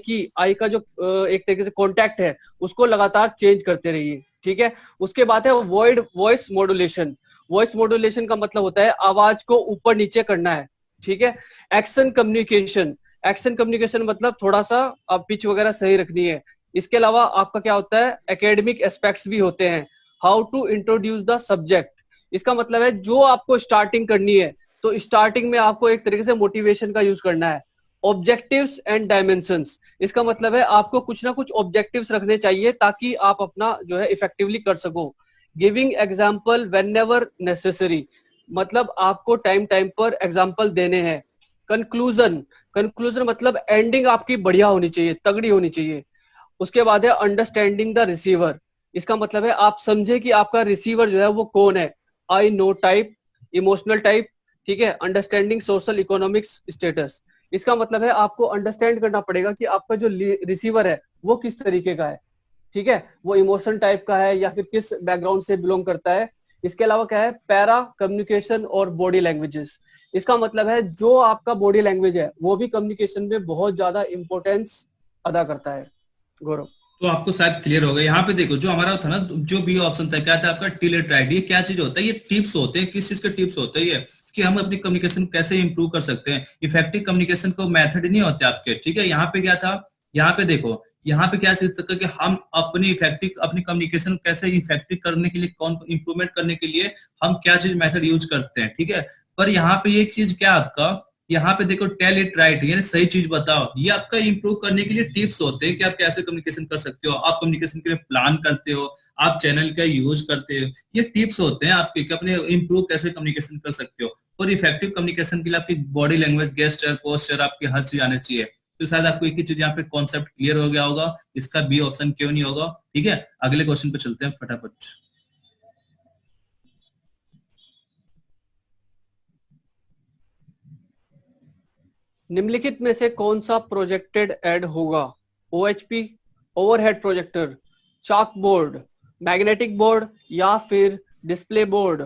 का जो एक तरीके से कॉन्टैक्ट है उसको लगातार चेंज करते रहिए। ठीक है, उसके बाद है वॉइस मॉड्यूलेशन। वॉइस मॉड्यूलेशन का मतलब होता है आवाज को ऊपर नीचे करना है। ठीक है, एक्शन कम्युनिकेशन। एक्शन कम्युनिकेशन मतलब थोड़ा सा पिच वगैरह सही रखनी है। इसके अलावा आपका क्या होता है? एकेडमिक एस्पेक्ट्स भी होते हैं। How to introduce the subject, इसका मतलब है जो आपको स्टार्टिंग करनी है तो स्टार्टिंग में आपको एक तरीके से मोटिवेशन का यूज करना है। ऑब्जेक्टिव्स एंड डायमेंशंस, इसका मतलब है आपको कुछ ना कुछ ऑब्जेक्टिव्स रखने चाहिए ताकि आप अपना जो है इफेक्टिवली कर सको। गिविंग एग्जाम्पल व्हेनेवर नेसेसरी, मतलब आपको टाइम टाइम पर एग्जाम्पल देने हैं। कंक्लूजन मतलब एंडिंग आपकी बढ़िया होनी चाहिए, तगड़ी होनी चाहिए। उसके बाद है अंडरस्टैंडिंग द रिसीवर, इसका मतलब है आप समझे कि आपका रिसीवर जो है वो कौन है। I know type, emotional type, ठीक है, अंडरस्टैंडिंग सोशल इकोनॉमिक्स स्टेटस, इसका मतलब है आपको अंडरस्टैंड करना पड़ेगा कि आपका जो रिसीवर है वो किस तरीके का है। ठीक है, वो इमोशन टाइप का है या फिर किस बैकग्राउंड से बिलोंग करता है। इसके अलावा क्या है? पैरा कम्युनिकेशन और बॉडी लैंग्वेजेस, इसका मतलब है जो आपका बॉडी लैंग्वेज है वो भी कम्युनिकेशन में बहुत ज्यादा इंपॉर्टेंस अदा करता है। गौरव, तो आपको शायद क्लियर होगा। यहाँ पे देखो जो हमारा था ना, जो बी ऑप्शन था क्या था आपका? टिलेट राइट। ये क्या चीज होता है? ये टिप्स होते हैं। किस चीज के टिप्स होते हैं? ये कि हम अपनी कम्युनिकेशन कैसे इंप्रूव कर सकते हैं। इफेक्टिव कम्युनिकेशन को मेथड नहीं होते आपके। ठीक है, यहाँ पे क्या था? यहाँ पे देखो, यहाँ पे क्या चीज था कि हम अपनी कम्युनिकेशन कैसे इफेक्टिव करने के लिए, कौन इंप्रूवमेंट करने के लिए हम क्या चीज मेथड यूज करते हैं। ठीक है, पर यहाँ पे एक चीज क्या आपका, यहाँ पे देखो टेल इट राइट, यानी सही चीज बताओ। ये आपका इंप्रूव करने के लिए टिप्स होते हैं कि आप कैसे कम्युनिकेशन कर सकते हो। आप कम्युनिकेशन के लिए प्लान करते हो, आप चैनल का यूज करते हो, ये टिप्स होते हैं आपके कि अपने इंप्रूव कैसे कम्युनिकेशन कर सकते हो। और इफेक्टिव कम्युनिकेशन के लिए आपकी बॉडी लैंग्वेज, गेस्चर, पोस्चर, आपकी हर चीज आनी चाहिए। तो शायद आपको एक ही चीज यहाँ पे कॉन्सेप्ट क्लियर हो गया होगा, इसका बी ऑप्शन क्यों नहीं होगा। ठीक है, अगले क्वेश्चन पे चलते हैं फटाफट। निम्नलिखित में से कौन सा प्रोजेक्टेड एड होगा? OHP, ओवरहेड प्रोजेक्टर, चाक बोर्ड, मैग्नेटिक बोर्ड, या फिर डिस्प्ले बोर्ड?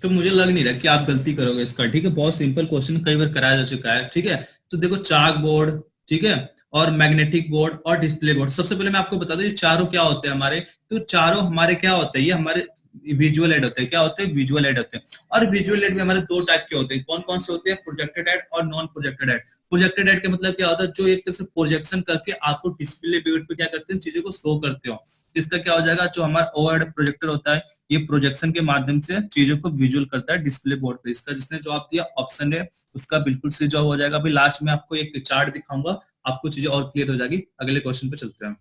तो मुझे लग नहीं रहा कि आप गलती करोगे इसका। ठीक है, बहुत सिंपल क्वेश्चन, कई बार कराया जा चुका है। ठीक है, तो देखो चाक बोर्ड, ठीक है, और मैग्नेटिक बोर्ड और डिस्प्ले बोर्ड। सबसे पहले मैं आपको बता दूं ये चारों क्या होते हैं हमारे। तो चारों हमारे क्या होते हैं, ये हमारे विजुअल एड होते हैं। क्या होते हैं? विजुअल एड होते हैं। और विजुअल एड भी हमारे दो टाइप के होते हैं। कौन कौन से होते हैं? प्रोजेक्टेड एड और non projected aid. Projected aid का मतलब क्या होता है? जो एक तरह से प्रोजेक्शन करके आपको डिस्प्ले बोर्ड पे क्या करते हैं, चीजों को शो करते हो। इसका क्या हो जाएगा? जो हमारा ओवरहेड प्रोजेक्टर होता है, ये प्रोजेक्शन के माध्यम से चीजों को विजुअल करता है डिस्प्ले बोर्ड पे। इसका जिसने जवाब दिया ऑप्शन है, उसका बिल्कुल सही जवाब हो जाएगा। अभी लास्ट में आपको एक चार्ट दिखाऊंगा, आपको चीजें और क्लियर हो जाएगी। अगले क्वेश्चन पे चलते हैं।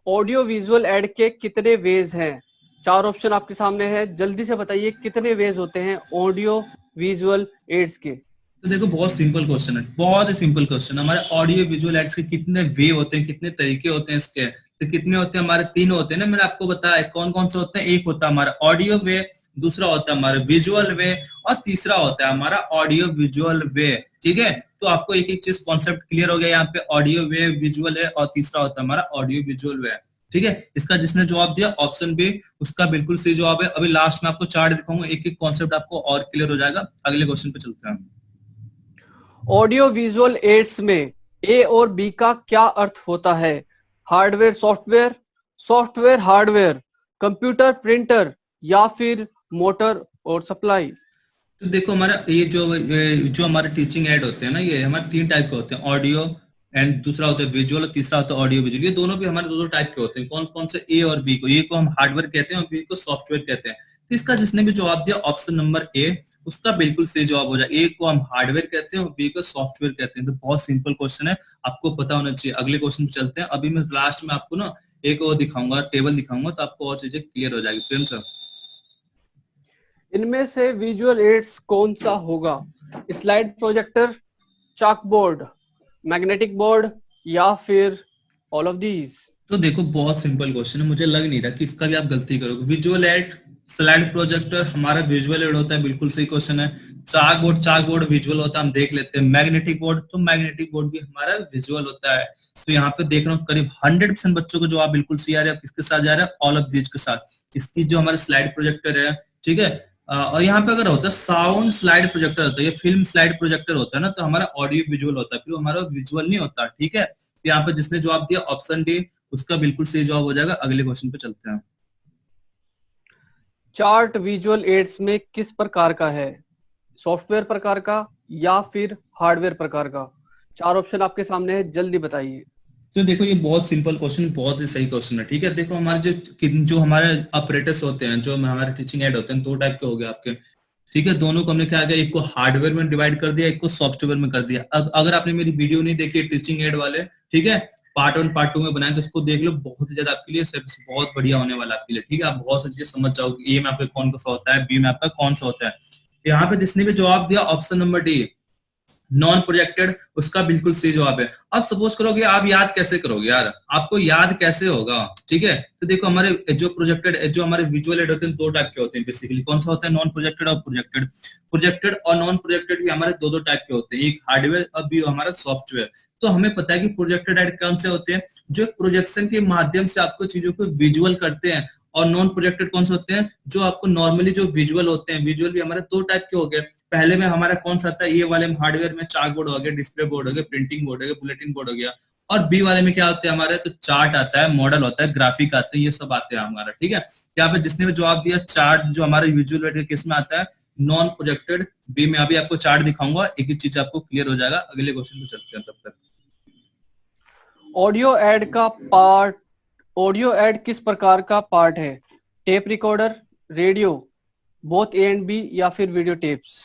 ऑडियो विजुअल एड के कितने वेज हैं? 4 ऑप्शन आपके सामने है, जल्दी से बताइए कितने वेज होते हैं ऑडियो विजुअल एड्स के। तो देखो बहुत सिंपल क्वेश्चन है, बहुत ही सिंपल क्वेश्चन। हमारे ऑडियो विजुअल एड्स के कितने वे होते हैं, कितने तरीके होते हैं इसके? तो कितने होते हैं? हमारे 3 होते हैं ना, मैंने आपको बताया कौन कौन से होते हैं। एक होता है हमारा ऑडियो वे, दूसरा होता है हमारा विजुअल वे, और तीसरा होता है हमारा ऑडियो विजुअल वे। ठीक है, तो आपको एक एक चीज कॉन्सेप्ट क्लियर हो गया। यहाँ पे ऑडियो वे, विजुअल है, और तीसरा होता है हमारा ऑडियो विजुअल वे। ठीक है, इसका जिसने जवाब दिया ऑप्शन बी, उसका बिल्कुल सही जवाब है। अभी लास्ट में आपको चार्ट दिखाऊंगा, एक एक कॉन्सेप्ट आपको और क्लियर हो जाएगा। अगले क्वेश्चन पे चलते हैं। ऑडियो विजुअल एड्स में ए और बी का क्या अर्थ होता है? Hardware software, software hardware, computer printer, या फिर मोटर और सप्लाई। तो देखो हमारा ये जो हमारे टीचिंग एड होते हैं ना, ये हमारे 3 टाइप के होते हैं। ऑडियो एंड दूसरा होता है विजुअल, और तीसरा होता है ऑडियो विजुअल। ये दोनों भी हमारे दो टाइप के होते हैं। कौन कौन से? ए और बी को। ए को हम हार्डवेयर कहते हैं और बी को सॉफ्टवेयर कहते हैं। तो इसका जिसने भी जवाब दिया ऑप्शन नंबर ए, उसका बिल्कुल सही जवाब हो जाए। ए को हम हार्डवेयर कहते हैं और बी को सॉफ्टवेयर कहते हैं। तो बहुत सिंपल क्वेश्चन है, आपको पता होना चाहिए। अगले क्वेश्चन पे चलते हैं। अभी मैं लास्ट में आपको ना एक और दिखाऊंगा, टेबल दिखाऊंगा, तो आपको और चीजें क्लियर हो जाएगी। प्रेम सर, इनमें से विजुअल एड्स कौन सा होगा? स्लाइड प्रोजेक्टर, चाक बोर्ड, मैग्नेटिक बोर्ड, या फिर ऑल ऑफ दीज। तो देखो बहुत सिंपल क्वेश्चन है, मुझे लग नहीं रहा कि इसका भी आप गलती करोगे। विजुअल एड, स्लाइड प्रोजेक्टर हमारा विजुअल एड होता है, बिल्कुल सही क्वेश्चन है। चाक बोर्ड विजुअल होता है, हम देख लेते हैं। मैग्नेटिक बोर्ड, तो मैग्नेटिक बोर्ड भी हमारा विजुअल होता है। तो यहाँ पे देख रहा हूँ करीब 100% बच्चों को जवाब बिल्कुल सही आ रहा है। किसके साथ जा रहा है? ऑल ऑफ दीज के साथ। इसकी जो हमारा स्लाइड प्रोजेक्टर है, ठीक है, और यहाँ पे अगर होता है साउंड स्लाइड प्रोजेक्टर होता है, ये फिल्म स्लाइड प्रोजेक्टर होता है ना, तो हमारा ऑडियो विजुअल होता है, फिर हमारा विजुअल नहीं होता। ठीक है, तो यहाँ पे जिसने जवाब दिया ऑप्शन डी, उसका बिल्कुल सही जवाब हो जाएगा। अगले क्वेश्चन पे चलते हैं। चार्ट विजुअल एड्स में किस प्रकार का है? सॉफ्टवेयर प्रकार का या फिर हार्डवेयर प्रकार का? 4 ऑप्शन आपके सामने है, जल्दी बताइए। तो देखो ये बहुत सिंपल क्वेश्चन, बहुत ही सही क्वेश्चन है। ठीक है, देखो हमारे जो हमारे ऑपरेटर्स होते हैं, जो हमारे टीचिंग एड होते हैं, 2 टाइप के हो गए आपके। ठीक है, दोनों को हमने क्या किया, एक को हार्डवेयर में डिवाइड कर दिया, एक को सॉफ्टवेयर में कर दिया। अगर आपने मेरी वीडियो नहीं देखी टीचिंग एड वाले, ठीक है, पार्ट 1 पार्ट 2 में बनाए, तो उसको देख लो, बहुत ही ज्यादा आपके लिए बहुत बढ़िया होने वाला आपके लिए। ठीक है, आप बहुत सी चीजें समझ जाओगे। ए में आपका कौन सा होता है, बी में आपका कौन सा होता है। यहाँ पे जिसने भी जवाब दिया option number D, non projected, उसका बिल्कुल सही जवाब है। अब सपोज करोगे, आप याद कैसे करोगे यार? आपको याद कैसे होगा? ठीक है, तो देखो हमारे जो प्रोजेक्टेड, जो हमारे विजुअल एड होते हैं, 2 टाइप के होते हैं बेसिकली। कौन सा होता है? नॉन प्रोजेक्टेड और प्रोजेक्टेड। प्रोजेक्टेड और नॉन प्रोजेक्टेड भी हमारे दो टाइप के होते हैं, एक हार्डवेयर और भी हमारा सॉफ्टवेयर। तो हमें पता है कि प्रोजेक्टेड एड कौन से होते हैं? जो प्रोजेक्शन के माध्यम से आपको चीजों को विजुअल करते हैं। और नॉन प्रोजेक्टेड कौन से होते हैं? जो आपको नॉर्मली जो विजुअल होते हैं। विजुअल भी हमारे 2 टाइप के हो गए। पहले में हमारा कौन सा आता है? ये वाले में हार्डवेयर में चाक बोर्ड हो गया, डिस्प्ले बोर्ड हो गया, प्रिंटिंग बोर्ड हो गया, बुलेटिन बोर्ड हो गया। और बी वाले में क्या होता है हमारे? तो चार्ट आता है, मॉडल होता है, ग्राफिक आते हैं, ये सब आते हैं हमारा। ठीक है, यहाँ पे जिसने भी जवाब दिया चार्ट, जो हमारे विजुअल एड के केस में आता है, नॉन प्रोजेक्टेड। बी में अभी आपको चार्ट दिखाऊंगा, एक ही चीज आपको क्लियर हो जाएगा। अगले क्वेश्चन पे चलते हैं तब तक। ऑडियो एड का पार्ट, ऑडियो एड किस प्रकार का पार्ट है? Tape recorder, radio, both A and B, या फिर वीडियो टेप्स?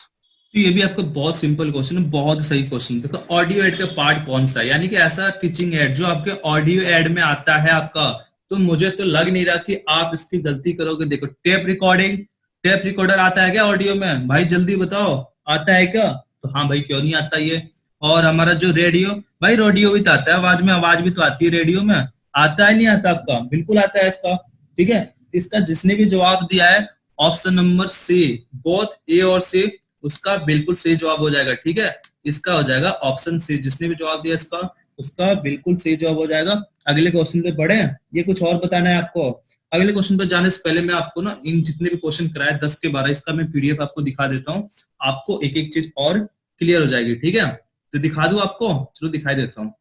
तो ये भी आपका बहुत सिंपल क्वेश्चन है, बहुत सही क्वेश्चन। देखो ऑडियो एड का पार्ट कौन सा है, यानी कि ऐसा टीचिंग एड जो आपके ऑडियो एड में आता है आपका। तो मुझे तो लग नहीं रहा कि आप इसकी गलती करोगे। देखो टेप रिकॉर्डिंग, टेप रिकॉर्डर आता है क्या ऑडियो में? भाई जल्दी बताओ, आता है क्या? तो हाँ भाई, क्यों नहीं आता ये। और हमारा जो रेडियो, भाई रेडियो भी तो आता है, आवाज में आवाज भी तो आती है रेडियो में। आता है नहीं आता आपका? बिल्कुल आता है इसका। ठीक है, इसका जिसने भी जवाब दिया है option number C, both A और सी, उसका बिल्कुल सही जवाब हो जाएगा। ठीक है, इसका हो जाएगा ऑप्शन सी। जिसने भी जवाब दिया इसका, उसका बिल्कुल सही जवाब हो जाएगा। अगले क्वेश्चन पे बढ़े, ये कुछ और बताना है आपको। अगले क्वेश्चन पे जाने से पहले मैं आपको ना इन जितने भी क्वेश्चन कराए 10 के 12, इसका मैं पीडीएफ आपको दिखा देता हूँ। आपको एक एक चीज और क्लियर हो जाएगी। ठीक है, तो दिखा दूं आपको? चलो दिखाई देता हूँ।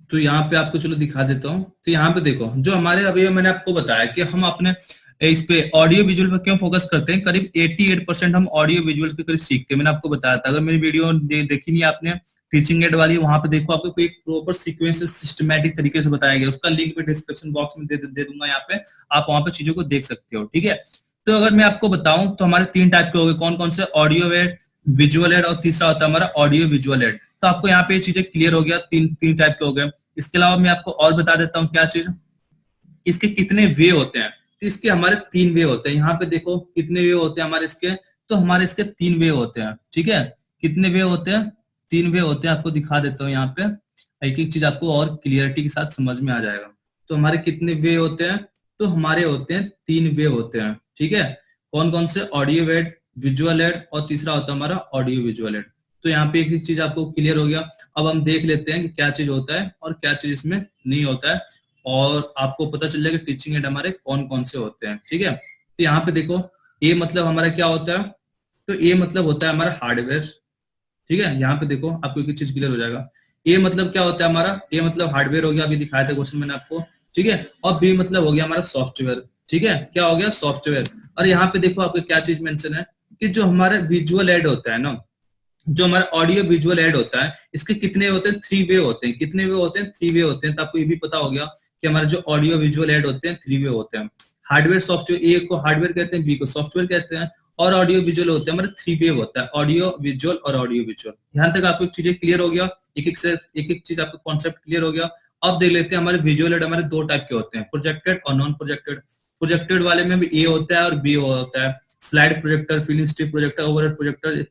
तो यहाँ पे आपको चलो दिखा देता हूँ। तो यहाँ पे देखो, जो हमारे अभी मैंने आपको बताया कि हम अपने इस पे ऑडियो विजुअल पे क्यों फोकस करते हैं, करीब 88% हम ऑडियो विजुअल के करीब सीखते हैं। मैंने आपको बताया था, अगर मेरी वीडियो देखी नहीं आपने टीचिंग एड वाली, वहां पे देखो आपको एक प्रॉपर सीक्वेंस सिस्टमेटिक तरीके से बताया गया, उसका लिंक मैं डिस्क्रिप्शन बॉक्स में दे दूंगा यहाँ पे, आप वहां पे चीजों को देख सकते हो। ठीक है, तो अगर मैं आपको बताऊं तो हमारे 3 टाइप के हो गए, कौन कौन से, ऑडियो एड, विजुअल एड और तीसरा होता है हमारा ऑडियो विजुअल एड। तो आपको यहाँ पे ये चीजें क्लियर हो गया, तीन टाइप के हो गए। इसके अलावा मैं आपको और बता देता हूँ क्या चीज, इसके कितने वे होते हैं। तो इसके हमारे 3 वे होते हैं, यहाँ पे देखो कितने वे होते हैं हमारे इसके, तो हमारे इसके 3 वे होते हैं। ठीक है, कितने वे होते हैं, 3 वे होते हैं, आपको दिखा देता हूँ यहाँ पे, एक एक चीज आपको और क्लियरिटी के साथ समझ में आ जाएगा। तो हमारे कितने वे होते हैं, तो हमारे होते हैं 3 वे होते हैं। ठीक है, कौन कौन से, ऑडियो एड, विजुअल एड और तीसरा होता है हमारा ऑडियो विजुअल एड। तो यहाँ पे एक एक चीज आपको क्लियर हो गया। अब हम देख लेते हैं कि क्या चीज होता है और क्या चीज इसमें नहीं होता है, और आपको पता चल जाएगा टीचिंग एड हमारे कौन कौन से होते हैं। ठीक है, तो यहाँ पे देखो ए मतलब हमारा क्या होता है, तो ए मतलब होता है हमारा हार्डवेयर। ठीक है, यहाँ पे देखो आपको एक चीज क्लियर हो जाएगा, ए मतलब क्या होता है हमारा, ए मतलब हार्डवेयर हो गया, अभी दिखाया था क्वेश्चन मैंने आपको। ठीक है, और बी मतलब हो गया हमारा सॉफ्टवेयर। ठीक है, क्या हो गया, सॉफ्टवेयर। और यहाँ पे देखो आपको क्या चीज मेंशन है कि जो हमारा विजुअल एड होता है ना, जो हमारा ऑडियो विजुअल एड होता है, इसके कितने होते हैं, 3 वे होते हैं। कितने वे होते हैं, 3 वे होते हैं। तो आपको ये भी पता हो गया कि हमारे जो ऑडियो विजुअल एड होते हैं 3 वे होते हैं। हार्डवेयर सॉफ्टवेयर, ए को हार्डवेयर कहते हैं, बी को सॉफ्टवेयर कहते हैं, और ऑडियो विजुअल होते हैं हमारे 3 वे होता है, ऑडियो विजुअल और ऑडियो विजुअल। यहाँ तक आपको चीजें क्लियर हो गया, एक एक चीज आपको कॉन्सेप्ट क्लियर हो गया। अब देख लेते हैं हमारे विजुअल एड हमारे 2 टाइप के होते हैं, प्रोजेक्टेड और नॉन प्रोजेक्टेड। प्रोजेक्टेड वाले में भी ए होता है और बी होता है, slide projector, film strip projector, overhead projector,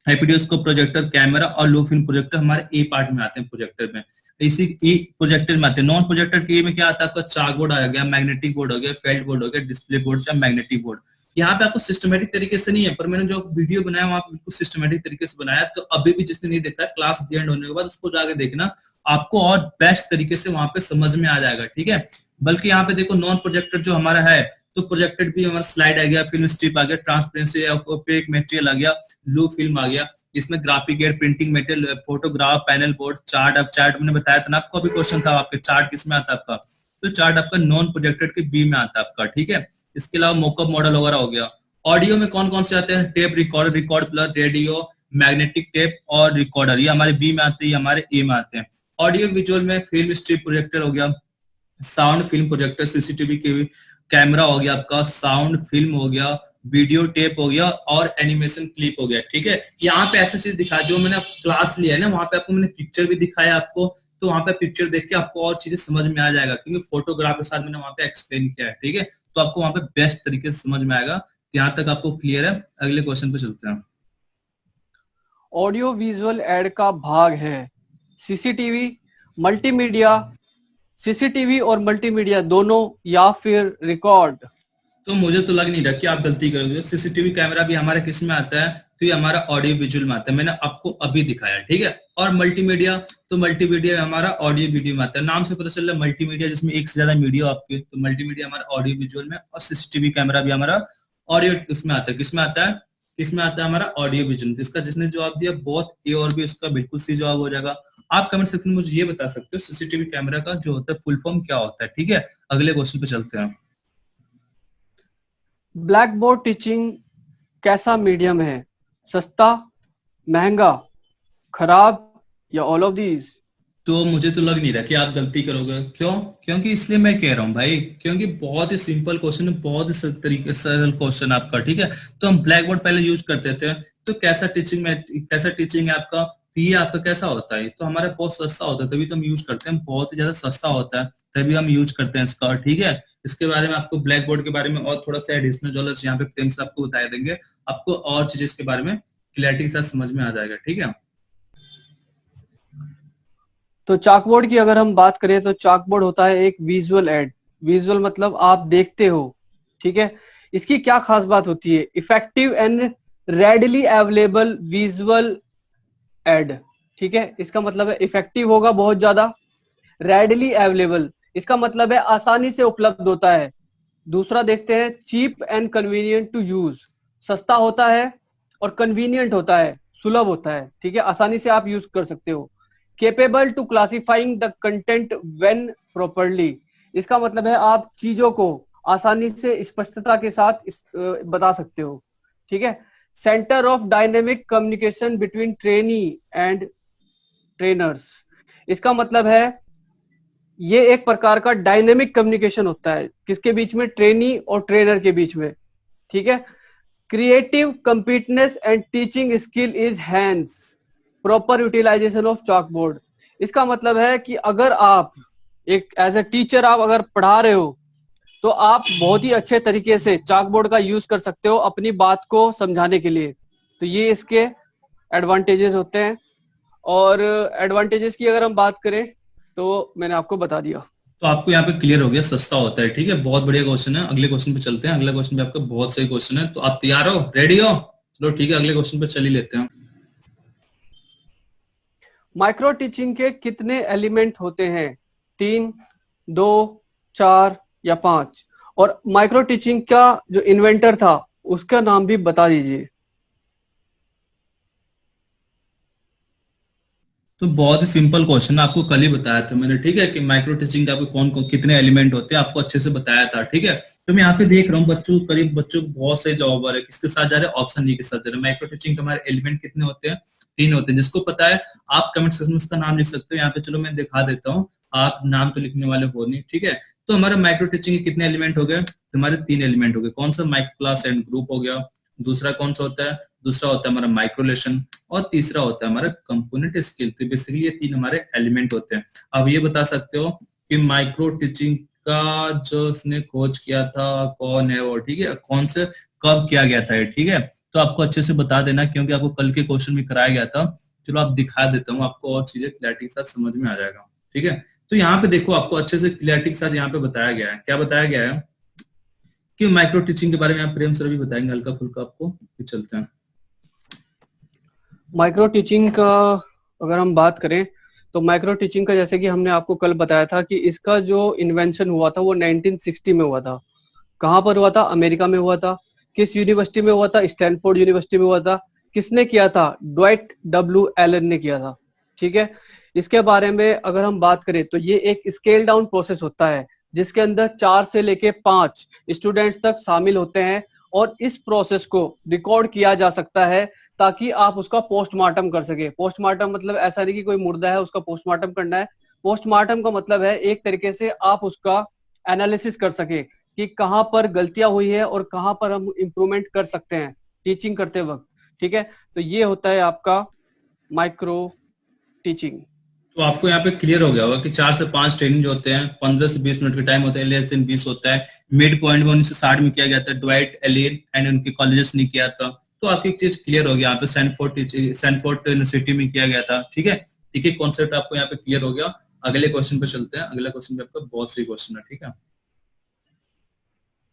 epidiascope projector, camera और लो फिल्म प्रोजेक्टर हमारे ए पार्ट में आते हैं प्रोजेक्टर में। इसी ई प्रोजेक्टर में आते हैं। नॉन प्रोजेक्टर के में क्या आता है, आपका चाक बोर्ड आ गया, मैग्नेटिक बोर्ड हो गया, फेल्ट बोर्ड हो गया, डिस्प्ले बोर्ड या मैग्नेटिक बोर्ड। यहाँ पे आपको सिस्टमेटिक तरीके से नहीं है, पर मैंने जो वीडियो बनाया वहां पे बिल्कुल सिस्टमेटिक तरीके से बनाया। तो अभी भी जिसने नहीं देखा, क्लास एंड होने के बाद उसको जाके देखना, आपको और बेस्ट तरीके से वहां पे समझ में आ जाएगा। ठीक है, बल्कि यहाँ पे देखो नॉन प्रोजेक्टर जो हमारा है, तो प्रोजेक्टेड भी हमारा स्लाइड आ गया, फिल्म स्ट्रिप आ गया, ट्रांसपेरेंसी ओपेक मटेरियल आ गया, ब्लू फिल्म आ गया, इसमें graphic aid, printing material, photograph, panel board, chart. अब चार्ट मैंने बताया था ना आपको, अभी क्वेश्चन था आपके, चार्ट किस में आता है आपका, तो चार्ट आपका नॉन प्रोजेक्टेड के बी में आता है आपका। ठीक है, इसके अलावा मोकअप मॉडल वगैरह हो गया। ऑडियो में कौन कौन से आते हैं, tape recorder, record plus, radio, magnetic tape और रिकॉर्डर, ये हमारे बी में आते हैं, हमारे ए में आते हैं। ऑडियो विजुअल में फिल्म स्ट्रिप प्रोजेक्टर हो गया, साउंड फिल्म प्रोजेक्टर, सीसीटीवी के कैमरा हो गया आपका, साउंड फिल्म हो गया, वीडियो टेप हो गया और एनिमेशन क्लिप हो गया। ठीक है, यहाँ पे ऐसा चीज दिखा, जो मैंने क्लास लिया है ना, वहां पे आपको मैंने पिक्चर भी दिखाया आपको, तो वहां पे पिक्चर देख के आपको और चीजें समझ में आ जाएगा, क्योंकि फोटोग्राफ के साथ मैंने वहां पे एक्सप्लेन किया है। ठीक है, तो आपको वहां पे बेस्ट तरीके से समझ में आएगा। यहाँ तक आपको क्लियर है, अगले क्वेश्चन पे चलते हैं। ऑडियो विजुअल एड का भाग है सीसीटीवी, मल्टीमीडिया, सीसीटीवी और मल्टीमीडिया दोनों, या फिर रिकॉर्ड। तो मुझे तो लग नहीं रहा कि आप गलती करोगे। सीसीटीवी कैमरा भी हमारा किस में आता है, तो ये हमारा ऑडियो विजुअल में आता है, मैंने आपको अभी दिखाया। ठीक है, और मल्टीमीडिया, तो मल्टीमीडिया हमारा ऑडियो वीडियो में आता है, नाम से पता चल रहा है मल्टीमीडिया, जिसमें एक से ज्यादा मीडिया आपके, तो मल्टीमीडिया हमारा ऑडियो विजुअल में, और सीसीटीवी कैमरा भी हमारा ऑडियो उसमें आता है, किसमें आता है, इसमें आता है हमारा ऑडियो विजुअल। इसका जिसने जवाब दिया बहुत ए और बी, उसका बिल्कुल सही जवाब हो जाएगा। आप कमेंट सेक्शन में मुझे ये बता सकते हो सीसीटीवी कैमरा का जो होता है फुल फॉर्म क्या होता है। ठीक है, अगले क्वेश्चन पे चलते हैं। ब्लैक बोर्ड टीचिंग कैसा मीडियम है, सस्ता, महंगा, खराब, या ऑल ऑफ दीज। तो मुझे तो लग नहीं रहा कि आप गलती करोगे। क्यों, क्योंकि इसलिए मैं कह रहा हूं भाई, क्योंकि बहुत ही सिंपल क्वेश्चन है, बहुत ही तरीके सरल क्वेश्चन आपका। ठीक है, तो हम ब्लैक बोर्ड पहले यूज करते थे, तो कैसा टीचिंग है आपका, तो ये आपका कैसा होता है, तो हमारा बहुत सस्ता होता है, तभी तो हम यूज करते हैं, बहुत ही ज्यादा सस्ता होता है, तभी हम यूज करते हैं इसका। ठीक है, इसके बारे में आपको ब्लैक बोर्ड के बारे में और थोड़ा सा एडिशनल नॉलेज यहाँ पे प्रेम से आपको बताया देंगे, आपको और चीजें इसके बारे में क्लैरिटी के साथ समझ में आ जाएगा। ठीक है, तो चाकबोर्ड की अगर हम बात करें तो चाकबोर्ड होता है एक विजुअल एड। विजुअल मतलब आप देखते हो। ठीक है, इसकी क्या खास बात होती है, effective and readily available visual aid. ठीक है, इसका मतलब है इफेक्टिव होगा बहुत ज्यादा, रेडली अवेलेबल इसका मतलब है आसानी से उपलब्ध होता है। दूसरा देखते हैं cheap and convenient to use, सस्ता होता है और कन्वीनियंट होता है, सुलभ होता है। ठीक है, आसानी से आप यूज कर सकते हो। Capable to classifying the content when properly, इसका मतलब है आप चीजों को आसानी से स्पष्टता के साथ बता सकते हो। ठीक है। Centre of dynamic communication between trainee and trainers, इसका मतलब है ये एक प्रकार का डायनेमिक कम्युनिकेशन होता है, किसके बीच में? ट्रेनी और ट्रेनर के बीच में। ठीक है। Creative competence and teaching skill is hence proper utilization of chalkboard, इसका मतलब है कि अगर आप एक एज ए टीचर आप अगर पढ़ा रहे हो तो आप बहुत ही अच्छे तरीके से चॉकबोर्ड का यूज कर सकते हो अपनी बात को समझाने के लिए। तो ये इसके एडवांटेजेस होते हैं। और एडवांटेजेस की अगर हम बात करें तो मैंने आपको बता दिया। तो आपको यहाँ पे क्लियर हो गया, सस्ता होता है। ठीक है, बहुत बढ़िया क्वेश्चन है। अगले क्वेश्चन पे चलते हैं। अगला क्वेश्चन पे आपका बहुत सही क्वेश्चन है, तो आप तैयार हो, रेडी हो? चलो ठीक है, अगले क्वेश्चन पे चल ही लेते हैं। माइक्रो टीचिंग के कितने एलिमेंट होते हैं? 3, 2, 4 या 5? और माइक्रो टीचिंग का जो इन्वेंटर था उसका नाम भी बता दीजिए। तो बहुत ही सिंपल क्वेश्चन है, आपको कल ही बताया था मैंने। ठीक है, कि माइक्रो टीचिंग के आपको कौन कौन कितने एलिमेंट होते हैं आपको अच्छे से बताया था। ठीक है, तो मैं यहाँ पे देख रहा हूँ बच्चों, करीब बच्चों बहुत सही जवाब आ रहे हैं। किसके साथ जा रहे हैं? ऑप्शन ए के साथ जा रहे हैं। माइक्रो टीचिंग के हमारे एलिमेंट कितने होते हैं? 3 होते हैं। जिसको पता है आप कमेंट सेक्शन में उसका नाम लिख सकते हो। यहाँ पे चलो मैं दिखा देता हूँ, आप नाम तो लिखने वाले हो नहीं। ठीक है, तो हमारे माइक्रो टीचिंग के कितने एलिमेंट हो गए? हमारे 3 एलिमेंट हो गए। कौन सा? माइक्रो क्लास एंड ग्रुप हो गया। दूसरा कौन सा होता है? दूसरा होता है हमारा माइक्रो लेसन, और तीसरा होता है हमारा कंपोनेंट स्किल। तो बेसिकली ये 3 हमारे एलिमेंट होते हैं। अब ये बता सकते हो कि माइक्रो टीचिंग का जो उसने खोज किया था कौन है वो? ठीक है, कौन से कब किया गया था? ठीक है, तो आपको अच्छे से बता देना, क्योंकि आपको कल के क्वेश्चन में कराया गया था। चलो आप दिखा देता हूँ आपको, और चीजें क्लैरिटी के साथ समझ में आ जाएगा। ठीक है, तो यहाँ पे देखो आपको अच्छे से क्लैरिटी के साथ यहाँ पे बताया गया है। क्या बताया गया है कि माइक्रो टीचिंग के बारे में आप प्रेम सर भी बताएंगे हल्का फुल्का आपको। चलते हैं। माइक्रो टीचिंग का अगर हम बात करें तो माइक्रो टीचिंग का जैसे कि हमने आपको कल बताया था कि इसका जो इन्वेंशन हुआ था वो 1960 में हुआ था। कहाँ पर हुआ था? अमेरिका में हुआ था। किस यूनिवर्सिटी में हुआ था? स्टैनफोर्ड यूनिवर्सिटी में हुआ था। किसने किया था? ड्वाइट डब्ल्यू एलन ने किया था। ठीक है, इसके बारे में अगर हम बात करें तो ये एक स्केल डाउन प्रोसेस होता है जिसके अंदर 4 से लेके 5 स्टूडेंट्स तक शामिल होते हैं, और इस प्रोसेस को रिकॉर्ड किया जा सकता है ताकि आप उसका पोस्टमार्टम कर सके। पोस्टमार्टम मतलब ऐसा नहीं कि कोई मुर्दा है उसका पोस्टमार्टम करना है। पोस्टमार्टम का मतलब है एक तरीके से आप उसका एनालिसिस कर सके कि कहाँ पर गलतियां हुई है और कहाँ पर हम इम्प्रूवमेंट कर सकते हैं टीचिंग करते वक्त। ठीक है, तो ये होता है आपका माइक्रो टीचिंग। तो आपको यहाँ पे क्लियर हो गया होगा कि 4 से 5 ट्रेनिंग जो होते हैं 15 से 20 मिनट के टाइम होते हैं, लेस देन 20 होता है। मिड पॉइंट में 1960 में किया गया था, ड्वाइट एलन एंड उनके कॉलेजेस ने किया था। तो आपकी एक चीज क्लियर हो गया, यहाँ पे सैनफोर्ड यूनिवर्सिटी में किया गया था। ठीक है, ठीक है, कॉन्सेप्ट आपको यहाँ पे क्लियर हो गया। अगले क्वेश्चन पे चलते हैं। अगला क्वेश्चन पे आपका बहुत सही क्वेश्चन है। ठीक है,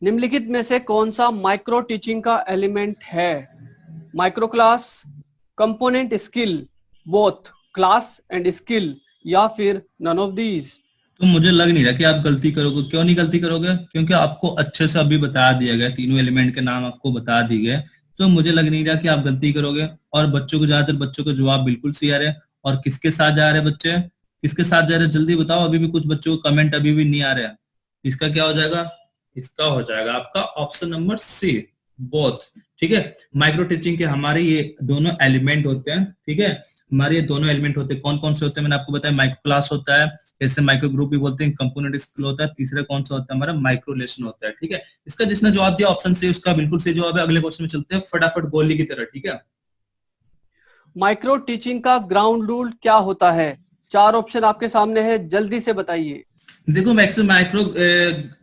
निम्नलिखित में से कौन सा माइक्रो टीचिंग का एलिमेंट है? Micro class, component skill, both class and skill, या फिर नन ऑफ दीज? तो मुझे लग नहीं रहा कि आप गलती करोगे। क्यों नहीं गलती करोगे? क्योंकि आपको अच्छे से अभी बता दिया गया, तीनों एलिमेंट के नाम आपको बता दिए गए। तो मुझे लग नहीं रहा कि आप गलती करोगे। और बच्चों को ज्यादातर बच्चों को जवाब बिल्कुल सही आ रहे हैं। और किसके साथ जा रहे हैं बच्चे? किसके साथ जा रहे हैं जल्दी बताओ। अभी भी कुछ बच्चों को कमेंट अभी भी नहीं आ रहे हैं। इसका क्या हो जाएगा? इसका हो जाएगा आपका ऑप्शन नंबर सी, बोथ। ठीक है, माइक्रो टीचिंग के हमारे ये दोनों एलिमेंट होते हैं। ठीक है, हमारे ये दोनों एलिमेंट होते हैं। कौन कौन से होते हैं मैंने आपको बताया। माइक्रो क्लास होता है, जैसे माइक्रो ग्रुप भी बोलते हैं, कंपोनेंट स्किल होता है, तीसरा कौन सा होता है हमारा? माइक्रो लेसन होता है। ठीक है, इसका जिसने जवाब दिया ऑप्शन से उसका बिल्कुल सही जवाब है। अगले क्वेश्चन में चलते हैं फटाफट गोली की तरह। ठीक है, माइक्रो टीचिंग का ग्राउंड रूल क्या होता है? 4 ऑप्शन आपके सामने है, जल्दी से बताइए। देखो मैक्सिमम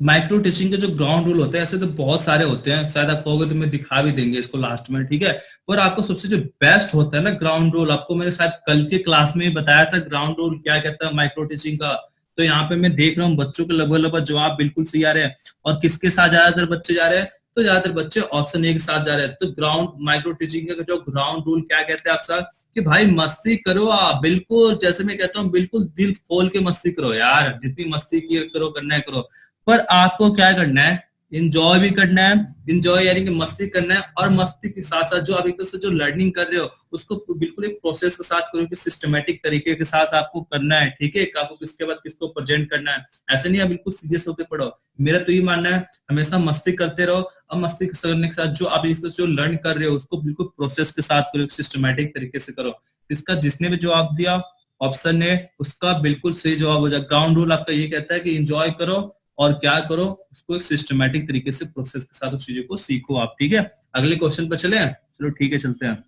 माइक्रो टीचिंग के जो ग्राउंड रूल होते हैं ऐसे तो बहुत सारे होते हैं, शायद आपको अगर तुम्हें दिखा भी देंगे इसको लास्ट में। ठीक है, पर आपको सबसे जो बेस्ट होता है ना ग्राउंड रूल, आपको मैंने शायद कल के क्लास में बताया था ग्राउंड रूल क्या कहता है माइक्रो टीचिंग का। तो यहाँ पे मैं देख रहा हूँ बच्चों के लगभग लगभग जवाब बिल्कुल सही आ रहे हैं। और किसके साथ ज्यादातर बच्चे जा रहे हैं? तो ज्यादातर बच्चे ऑप्शन ए के साथ जा रहे हैं। तो ग्राउंड माइक्रो टीचिंग का जो ग्राउंड रूल क्या कहते हैं आप साथ, कि भाई मस्ती करो आप, बिल्कुल जैसे मैं कहता हूँ बिल्कुल दिल खोल के मस्ती करो यार, जितनी मस्ती की करो करना है करो। पर आपको क्या करना है? इंजॉय भी करना है, इंजॉय यानी कि मस्ती करना है, और मस्ती के साथ साथ जो आप एक तरह से जो लर्निंग कर रहे हो उसको बिल्कुल एक प्रोसेस के साथ करो, कि सिस्टमेटिक तरीके के साथ आपको करना है, ठीक है, आपको किसके बाद किसको प्रेजेंट करना है। ऐसे नहीं आप बिल्कुल सीरियस होकर पढ़ो। मेरा तो ये मानना है हमेशा मस्ती करते रहो, और मस्ती करने के साथ जो आप इस तरह से जो लर्न कर रहे हो उसको बिल्कुल प्रोसेस के साथ करो, सिस्टमेटिक तरीके से करो। इसका जिसने भी जवाब दिया ऑप्शन ए, उसका बिल्कुल सही जवाब हो जाए। ग्राउंड रूल आपका ये कहता है कि एंजॉय करो और क्या करो, उसको एक सिस्टमेटिक तरीके से प्रोसेस के साथ उस चीजों को सीखो आप, ठीक है। अगले क्वेश्चन पर चले, चलो ठीक है चलते हैं।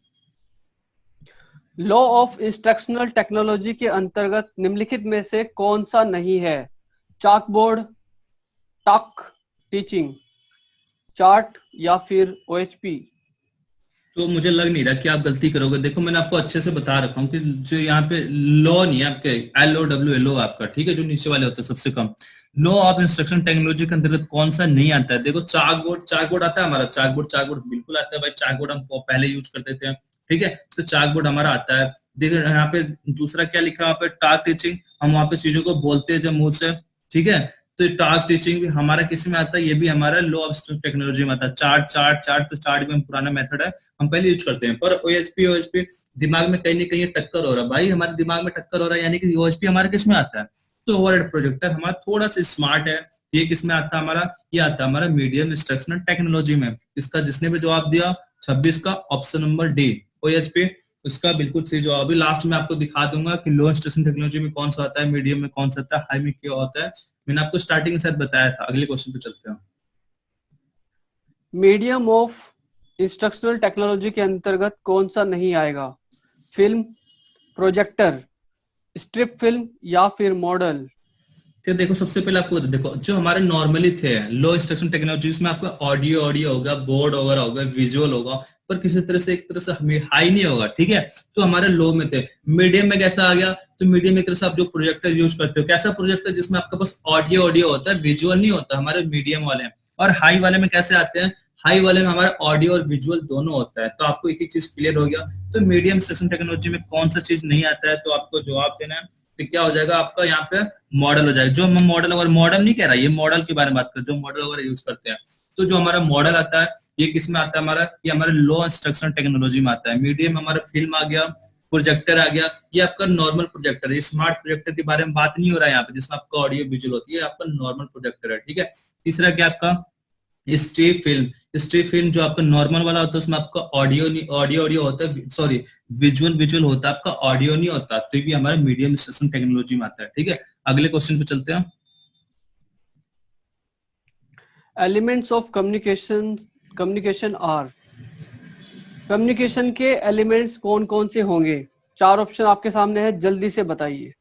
लॉ ऑफ इंस्ट्रक्शनल टेक्नोलॉजी के अंतर्गत निम्नलिखित में से कौन सा नहीं है? चाकबोर्ड, टॉक टीचिंग, चार्ट या फिर ओएचपी? तो मुझे लग नहीं रहा कि आप गलती करोगे। देखो मैंने आपको अच्छे से बता रखा हूँ कि जो यहाँ पे लॉ नहीं है आपके, LOWLO आपका, ठीक है, जो नीचे वाले होते हैं सबसे कम। लॉ ऑफ इंस्ट्रक्शन टेक्नोलॉजी के अंतर्गत कौन सा नहीं आता है? देखो चाकबोर्ड, चाकबोर्ड आता है हमारा, चाकबोर्ड बिल्कुल आता है भाई, चाकबोर्ड हम पहले यूज करते थे, ठीक है, तो चाकबोर्ड हमारा आता है। देखो यहाँ पे दूसरा क्या लिखा है, टास्क टीचिंग, हम वहाँ पे चीजों को बोलते हैं जब मुंह से, ठीक है, तो टास्क टीचिंग भी हमारा किस में आता है, ये भी हमारा लॉ ऑफ टेक्नोलॉजी में आता है। चार्ट तो चार्ट भी हम पुराना मेथड है, हम पहले यूज करते हैं। पर ओएचपी दिमाग में कहीं ना कहीं टक्कर हो रहा है भाई, हमारे दिमाग में टक्कर हो रहा है, यानी कि ओएचपी हमारे किस में आता है, तो ओवरहेड प्रोजेक्टर हमारा थोड़ा सा स्मार्ट है। ये किस में आता है हमारा, ये आता है हमारा मीडियम इंस्ट्रक्शनल टेक्नोलॉजी में। इसका जिसने भी जवाब दिया 26 का ऑप्शन नंबर डी ओएचपी, उसका बिल्कुल सही जवाब है। लास्ट में आपको दिखा दूंगा कि लो इंस्ट्रक्शन टेक्नोलॉजी में कौन सा आता है, मीडियम में कौन सा आता है, हाई में क्या होता है, मैंने आपको स्टार्टिंग से बताया था। अगले क्वेश्चन पे चलते हैं। मीडियम ऑफ इंस्ट्रक्शनल टेक्नोलॉजी के अंतर्गत कौन सा नहीं आएगा? फिल्म, प्रोजेक्टर, स्ट्रिप फिल्म या फिर मॉडल? तो देखो सबसे पहले आपको देखो जो हमारे नॉर्मली थे लो इंस्ट्रक्शन टेक्नोलॉजीज में आपका ऑडियो होगा, बोर्ड वगैरह होगा, विजुअल होगा, पर किसी तरह से एक तरह से हाई नहीं होगा, ठीक है, तो हमारे लो में थे। मीडियम में कैसा आ गया, तो मीडियम में एक तरह से आप जो प्रोजेक्टर यूज करते हो, कैसा प्रोजेक्टर, जिसमें आपके पास ऑडियो होता है, विजुअल नहीं होता, हमारे मीडियम वाले। और हाई वाले में कैसे आते हैं, हाई वाले में हमारा ऑडियो और विजुअल दोनों होता है। तो आपको एक एक चीज क्लियर हो गया। तो मीडियम इंस्ट्रक्शन टेक्नोलॉजी में कौन सा चीज नहीं आता है, तो आपको जवाब देना है। तो क्या हो जाएगा आपका यहाँ पे मॉडल हो जाएगा। जो हम मॉडल और मॉडल नहीं कह रहा, ये मॉडल के बारे में बात करते हैं, जो मॉडल वगैरह यूज करते हैं। तो जो हमारा मॉडल आता है ये किस में आता है हमारा, ये हमारे लो इंस्ट्रक्शन टेक्नोलॉजी में आता है। मीडियम हमारा फिल्म आ गया, प्रोजेक्टर आ गया, ये आपका नॉर्मल प्रोजेक्टर है। स्मार्ट प्रोजेक्टर के बारे में बात नहीं हो रहा है यहाँ पे, जिसमें आपका ऑडियो विजुअल होती है, आपका नॉर्मल प्रोजेक्टर है, ठीक है। तीसरा क्या आपका स्ट्रिप फिल्म जो आपका नॉर्मल वाला होता है, उसमें आपका ऑडियो होता है, सॉरी विजुअल होता है, आपका ऑडियो नहीं होता। तो ये भी हमारे मीडियम इंस्ट्रक्शन टेक्नोलॉजी में आता है, ठीक है। अगले क्वेश्चन पे चलते हैं। Elements of communication are, communication के एलिमेंट्स कौन कौन से होंगे? 4 ऑप्शन आपके सामने है, जल्दी से बताइए।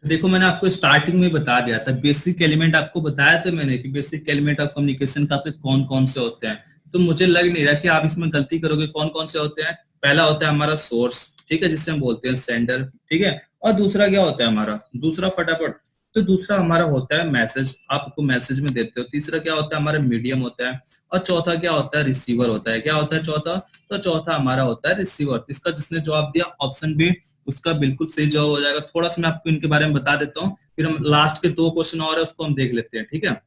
देखो मैंने आपको स्टार्टिंग में बता दिया था, बेसिक एलिमेंट आपको बताया था मैंने कि बेसिक एलिमेंट ऑफ कम्युनिकेशन का आपके कौन कौन से होते हैं। तो मुझे लग नहीं रहा कि आप इसमें गलती करोगे। कौन कौन से होते हैं, पहला होता है हमारा सोर्स, ठीक है, जिससे हम बोलते हैं सेंडर, ठीक है। और दूसरा क्या होता है हमारा, दूसरा फटाफट, तो दूसरा हमारा होता है मैसेज, आपको मैसेज में देते हो। तीसरा क्या होता है हमारा मीडियम होता है, और चौथा क्या होता है रिसीवर होता है। क्या होता है चौथा, तो चौथा हमारा होता है रिसीवर। इसका जिसने जवाब दिया ऑप्शन बी, उसका बिल्कुल सही जवाब हो जाएगा। थोड़ा सा मैं आपको इनके बारे में बता देता हूँ, फिर हम लास्ट के 2 क्वेश्चन और है उसको हम देख लेते हैं, ठीक है।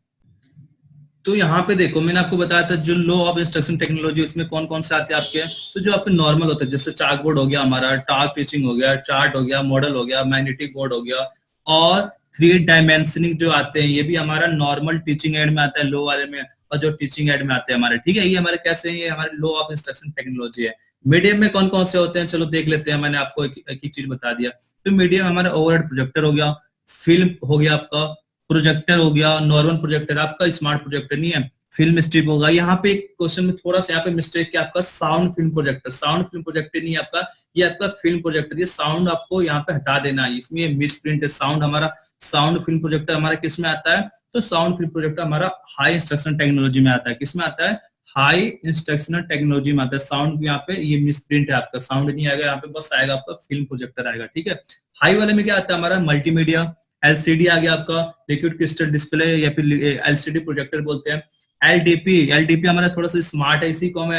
तो यहाँ पे देखो मैंने आपको बताया था जो लो ऑफ इंस्ट्रक्शन टेक्नोलॉजी, उसमें कौन कौन से आते हैं आपके, तो जो आपके नॉर्मल होते हैं, जैसे चाकबोर्ड हो गया हमारा, टास्क टीचिंग हो गया, चार्ट हो गया, मॉडल हो गया, मैग्नेटिक बोर्ड हो गया, और 3 डायमेंशनिंग जो आते हैं, ये भी हमारा नॉर्मल टीचिंग एड में आता है, लो वाले में, और जो टीचिंग एड में आते हैं हमारे, ठीक है। ये हमारे कैसे हैं, ये हमारे लो ऑफ इंस्ट्रक्शन टेक्नोलॉजी है। मीडियम में कौन कौन से होते हैं, चलो देख लेते हैं। मैंने आपको एक चीज बता दिया। तो मीडियम हमारा ओवरहेड प्रोजेक्टर हो गया, फिल्म हो गया आपका, प्रोजेक्टर हो गया, नॉर्मल प्रोजेक्टर, आपका स्मार्ट प्रोजेक्टर नहीं है, फिल्म स्ट्रिप होगा। यहाँ पे एक क्वेश्चन में थोड़ा सा यहाँ पे मिस्टेक किया, आपका sound film projector, sound film projector नहीं है आपका, ये आपका फिल्म प्रोजेक्टर। ये साउंड आपको यहाँ पे हटा देना है, इसमें मिस प्रिंट है। साउंड हमारा, साउंड फिल्म प्रोजेक्टर हमारा किस में आता है, तो साउंड फिल्म प्रोजेक्टर हमारा हाई इंस्ट्रक्शन टेक्नोलॉजी में आता है। किस में आता है, हाई इंस्ट्रक्शनल टेक्नोलॉजी में आता है। साउंड यहाँ पे ये मिस प्रिंट है, आपका साउंड नहीं आएगा यहाँ पे, बस आएगा आपका फिल्म प्रोजेक्टर आएगा, ठीक है। हाई वाले में क्या आता है हमारा मल्टीमीडिया, एलसीडी आ गया आपका, लिक्विड क्रिस्टल डिस्प्ले या फिर एलसीडी प्रोजेक्टर बोलते हैं। एलडीपी हमारा थोड़ा सा स्मार्ट है, इसी को हम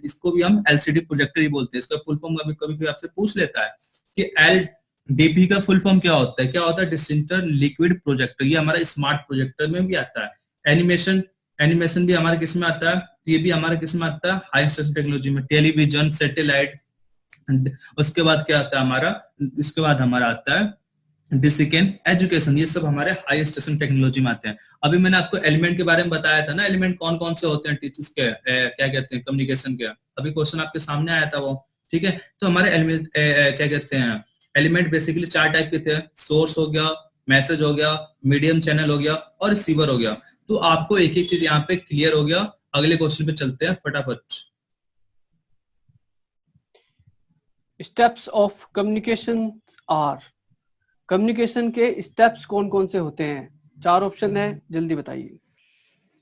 इसको भी हम एलसीडी प्रोजेक्टर ही बोलते हैं। इसका फुल फॉर्म कभी कभी आपसे पूछ लेता है कि एलडीपी का फुल फॉर्म क्या होता है, क्या होता है डिजिटल लिक्विड प्रोजेक्टर। ये हमारा स्मार्ट प्रोजेक्टर में भी आता है। एनिमेशन एनिमेशन भी हमारे किस में आता है, ये भी हमारे किस में आता है, हाई इंस्ट्रक्शन टेक्नोलॉजी में। टेलीविजन, सैटेलाइट, उसके बाद क्या आता है हमारा, इसके बाद हमारा आता है सेकेंड एजुकेशन, ये सब हमारे हाई स्टेशन टेक्नोलॉजी में आते हैं। अभी मैंने आपको एलिमेंट के बारे में बताया था ना, एलिमेंट कौन कौन से होते हैं टीचर्स के, क्या कहते हैं, कम्युनिकेशन के। अभी क्वेश्चन आपके सामने आया था वो, ठीक है। तो हमारे एलिमेंट क्या कहते हैं, एलिमेंट बेसिकली 4 टाइप के थे, सोर्स हो गया, मैसेज हो गया, मीडियम चैनल हो गया और रिसीवर हो गया। तो आपको एक एक चीज यहाँ पे क्लियर हो गया। अगले क्वेश्चन पे चलते हैं फटाफट। Steps of communication are, communication के स्टेप्स कौन कौन से होते हैं? 4 ऑप्शन है, जल्दी बताइए।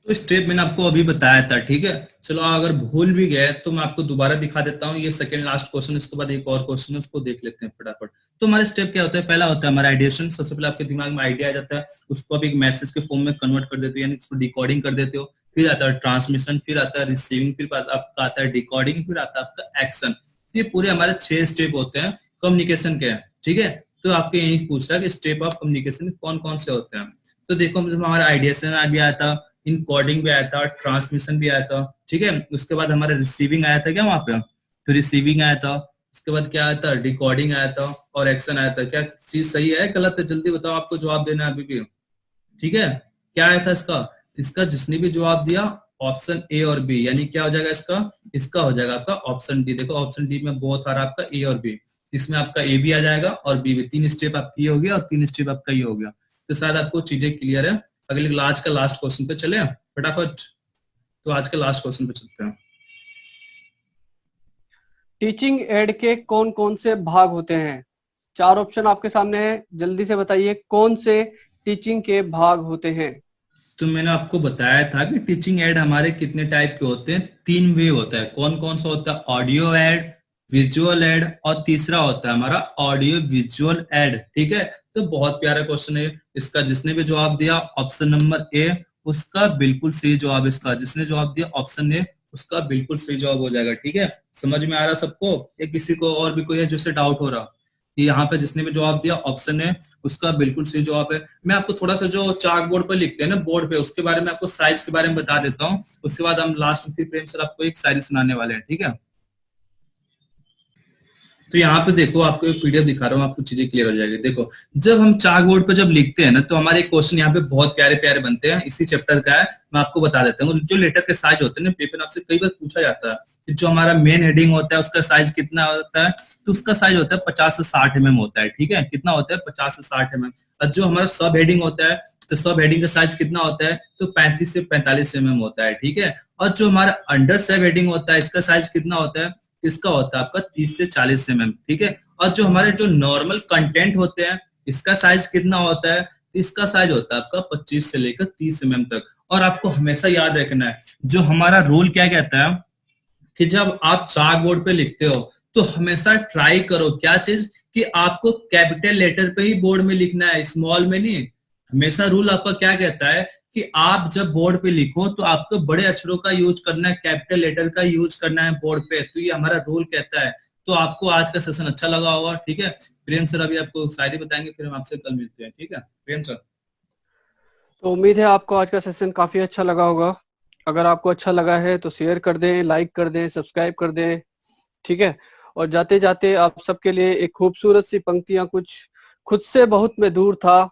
तो स्टेप मैंने आपको अभी बताया था, ठीक है। चलो अगर भूल भी गए तो मैं आपको दोबारा दिखा देता हूँ। ये सेकंड लास्ट क्वेश्चन, इसके बाद एक और क्वेश्चन है, उसको देख लेते हैं फटाफट। तो हमारे स्टेप क्या होता है, पहला होता है हमारा आइडिएशन। सबसे पहले आपके दिमाग में आइडिया आ जाता है, उसको आप एक मैसेज के फॉर्म में कन्वर्ट कर देते हो, यानी इसको डिकोडिंग कर देते हो। फिर आता है ट्रांसमिशन, फिर आता है रिसीविंग, फिर आपका आता है डिकोडिंग, फिर आता है आपका एक्शन। ये पूरे हमारे 6 स्टेप होते हैं कम्युनिकेशन के, ठीक है। तो आपके यही पूछ रहा है कि स्टेप ऑफ कम्युनिकेशन कौन कौन से होते हैं। तो देखो हमारा आइडिएशन भी आया था, इनकोडिंग भी आया था, ट्रांसमिशन भी आया था, ठीक है। उसके बाद हमारा रिसीविंग आया था क्या वहां पे, तो रिसीविंग आया था। उसके बाद क्या आया था, डिकोडिंग आया था और एक्शन आया था। क्या चीज सही है गलत है, जल्दी बताओ, आपको जवाब देना है अभी भी, ठीक है। क्या आया था इसका जिसने भी जवाब दिया ऑप्शन ए और बी, यानी क्या हो जाएगा इसका हो जाएगा आपका ऑप्शन डी। देखो ऑप्शन डी में बहुत सारा आपका ए और बी, इसमें आपका ए भी आ जाएगा और बी भी। 3 स्टेप आपकी ये हो गया और 3 स्टेप आपका ये हो गया। तो शायद आपको चीजें क्लियर है। अगले आज का लास्ट क्वेश्चन पे चले फटाफट। तो आज के लास्ट क्वेश्चन पे चलते हैं। टीचिंग एड के कौन कौन से भाग होते हैं? 4 ऑप्शन आपके सामने है, जल्दी से बताइए कौन से टीचिंग के भाग होते हैं। तो मैंने आपको बताया था कि टीचिंग एड हमारे कितने टाइप के होते हैं, 3 वे होता है। कौन कौन सा होता है, ऑडियो एड, विजुअल एड और तीसरा होता है हमारा ऑडियो विजुअल एड, ठीक है। तो बहुत प्यारा क्वेश्चन है, इसका जिसने भी जवाब दिया ऑप्शन नंबर ए, उसका बिल्कुल सही जवाब। इसका जिसने जवाब दिया ऑप्शन ए, उसका बिल्कुल सही जवाब हो जाएगा, ठीक है। समझ में आ रहा सबको, या किसी को और भी कोई है जिससे डाउट हो रहा? यहाँ पे जिसने भी जवाब दिया ऑप्शन है, उसका बिल्कुल सही जवाब है। मैं आपको थोड़ा सा जो चाक बोर्ड पर लिखते हैं ना, बोर्ड पे, उसके बारे में आपको साइज के बारे में बता देता हूँ। उसके बाद हम लास्ट में फिर प्रेम सर आपको एक शायरी सुनाने वाले हैं, ठीक है। तो यहाँ पे देखो, आपको एक पीडीएफ दिखा रहा हूँ, आपको चीजें क्लियर हो जाएगी। देखो जब हम चाक बोर्ड पे जब लिखते हैं ना, तो हमारे क्वेश्चन यहाँ पे बहुत प्यारे प्यारे बनते हैं। इसी चैप्टर का है, मैं आपको बता देता हूँ। जो लेटर के साइज होते हैं ना, पेपर आपसे कई बार पूछा जाता है कि जो हमारा मेन हेडिंग होता है उसका साइज कितना होता है, तो उसका साइज होता है 50 से 60 mm होता है, ठीक है। कितना होता है, 50 से 60 mm। और जो हमारा सब हेडिंग होता है, तो सब हेडिंग का साइज कितना होता है, तो 35 से 45 mm होता है, ठीक है। और जो हमारा अंडर सब हेडिंग होता है, इसका साइज कितना होता है, इसका होता है आपका 30 से 40 mm, ठीक है। और जो हमारे जो नॉर्मल कंटेंट होते हैं, इसका साइज कितना होता है, इसका साइज होता है आपका 25 से लेकर 30 mm तक। और आपको हमेशा याद रखना है, जो हमारा रूल क्या कहता है कि जब आप चाक बोर्ड पे लिखते हो तो हमेशा ट्राई करो क्या चीज, कि आपको कैपिटल लेटर पे ही बोर्ड में लिखना है, स्मॉल में नहीं। हमेशा रूल आपका क्या कहता है कि आप जब बोर्ड पे लिखो तो आपको बड़े अक्षरों का यूज करना है, कैपिटल लेटर का यूज करना है बोर्ड पे। तो ये हमारा रूल कहता है। तो आपको आज का सेशन अच्छा लगा होगा, ठीक है। प्रेम सर अभी आपको शायरी बताएंगे, फिर हम आपसे कल मिलते हैं, ठीक है प्रेम सर। तो उम्मीद है आपको आज का सेशन काफी अच्छा लगा होगा। अगर आपको अच्छा लगा है तो शेयर कर दें, लाइक कर दें, सब्सक्राइब कर दें, ठीक है। और जाते जाते आप सबके लिए एक खूबसूरत सी पंक्तियां कुछ। खुद से बहुत मैं दूर था,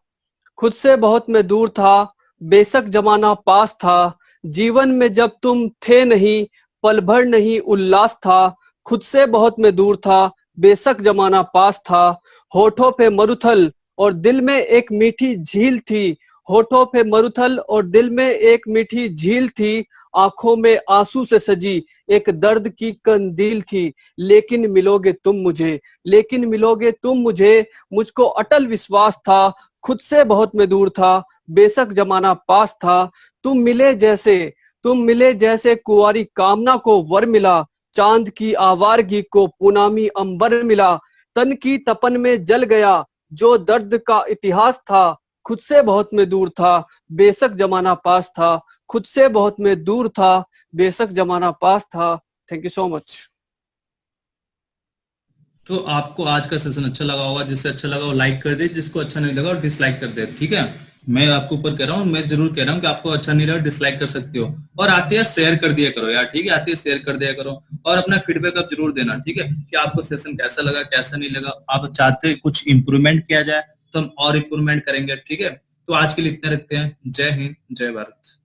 खुद से बहुत मैं दूर था, बेशक जमाना पास था, जीवन में जब तुम थे नहीं, पल भर नहीं उल्लास था। खुद से बहुत मैं दूर था, बेशक जमाना पास था, होठों पे मरुथल और दिल में एक मीठी झील थी। होठों पे मरुथल और दिल में एक मीठी झील थी, आंखों में आंसू से सजी एक दर्द की कंदील थी। लेकिन मिलोगे तुम मुझे, लेकिन मिलोगे तुम मुझे, मुझको अटल विश्वास था। खुद से बहुत मैं दूर था, बेशक जमाना पास था। तुम मिले जैसे, तुम मिले जैसे कुंवारी कामना को वर मिला, चांद की आवारगी को पूनामी अंबर मिला। तन की तपन में जल गया जो दर्द का इतिहास था। खुद से बहुत मैं दूर था, बेशक जमाना पास था। खुद से बहुत मैं दूर था, बेशक जमाना पास था। Thank you so much. तो आपको आज का सेशन अच्छा लगा होगा, जिससे अच्छा लगा वो लाइक कर दे, जिसको अच्छा नहीं लगा वो डिसलाइक कर दे, ठीक है। मैं आपको ऊपर कह रहा हूँ, मैं जरूर कह रहा हूँ कि आपको अच्छा नहीं लगा डिसलाइक कर सकते हो, और आते हैं शेयर कर दिया करो यार, ठीक है, आते हैं शेयर कर दिया करो, और अपना फीडबैक आप जरूर देना, ठीक है, कि आपको सेशन कैसा लगा कैसा नहीं लगा, आप चाहते कुछ इंप्रूवमेंट किया जाए तो हम और इंप्रूवमेंट करेंगे, ठीक है। तो आज के लिए इतना रखते हैं। जय हिंद, जय भारत।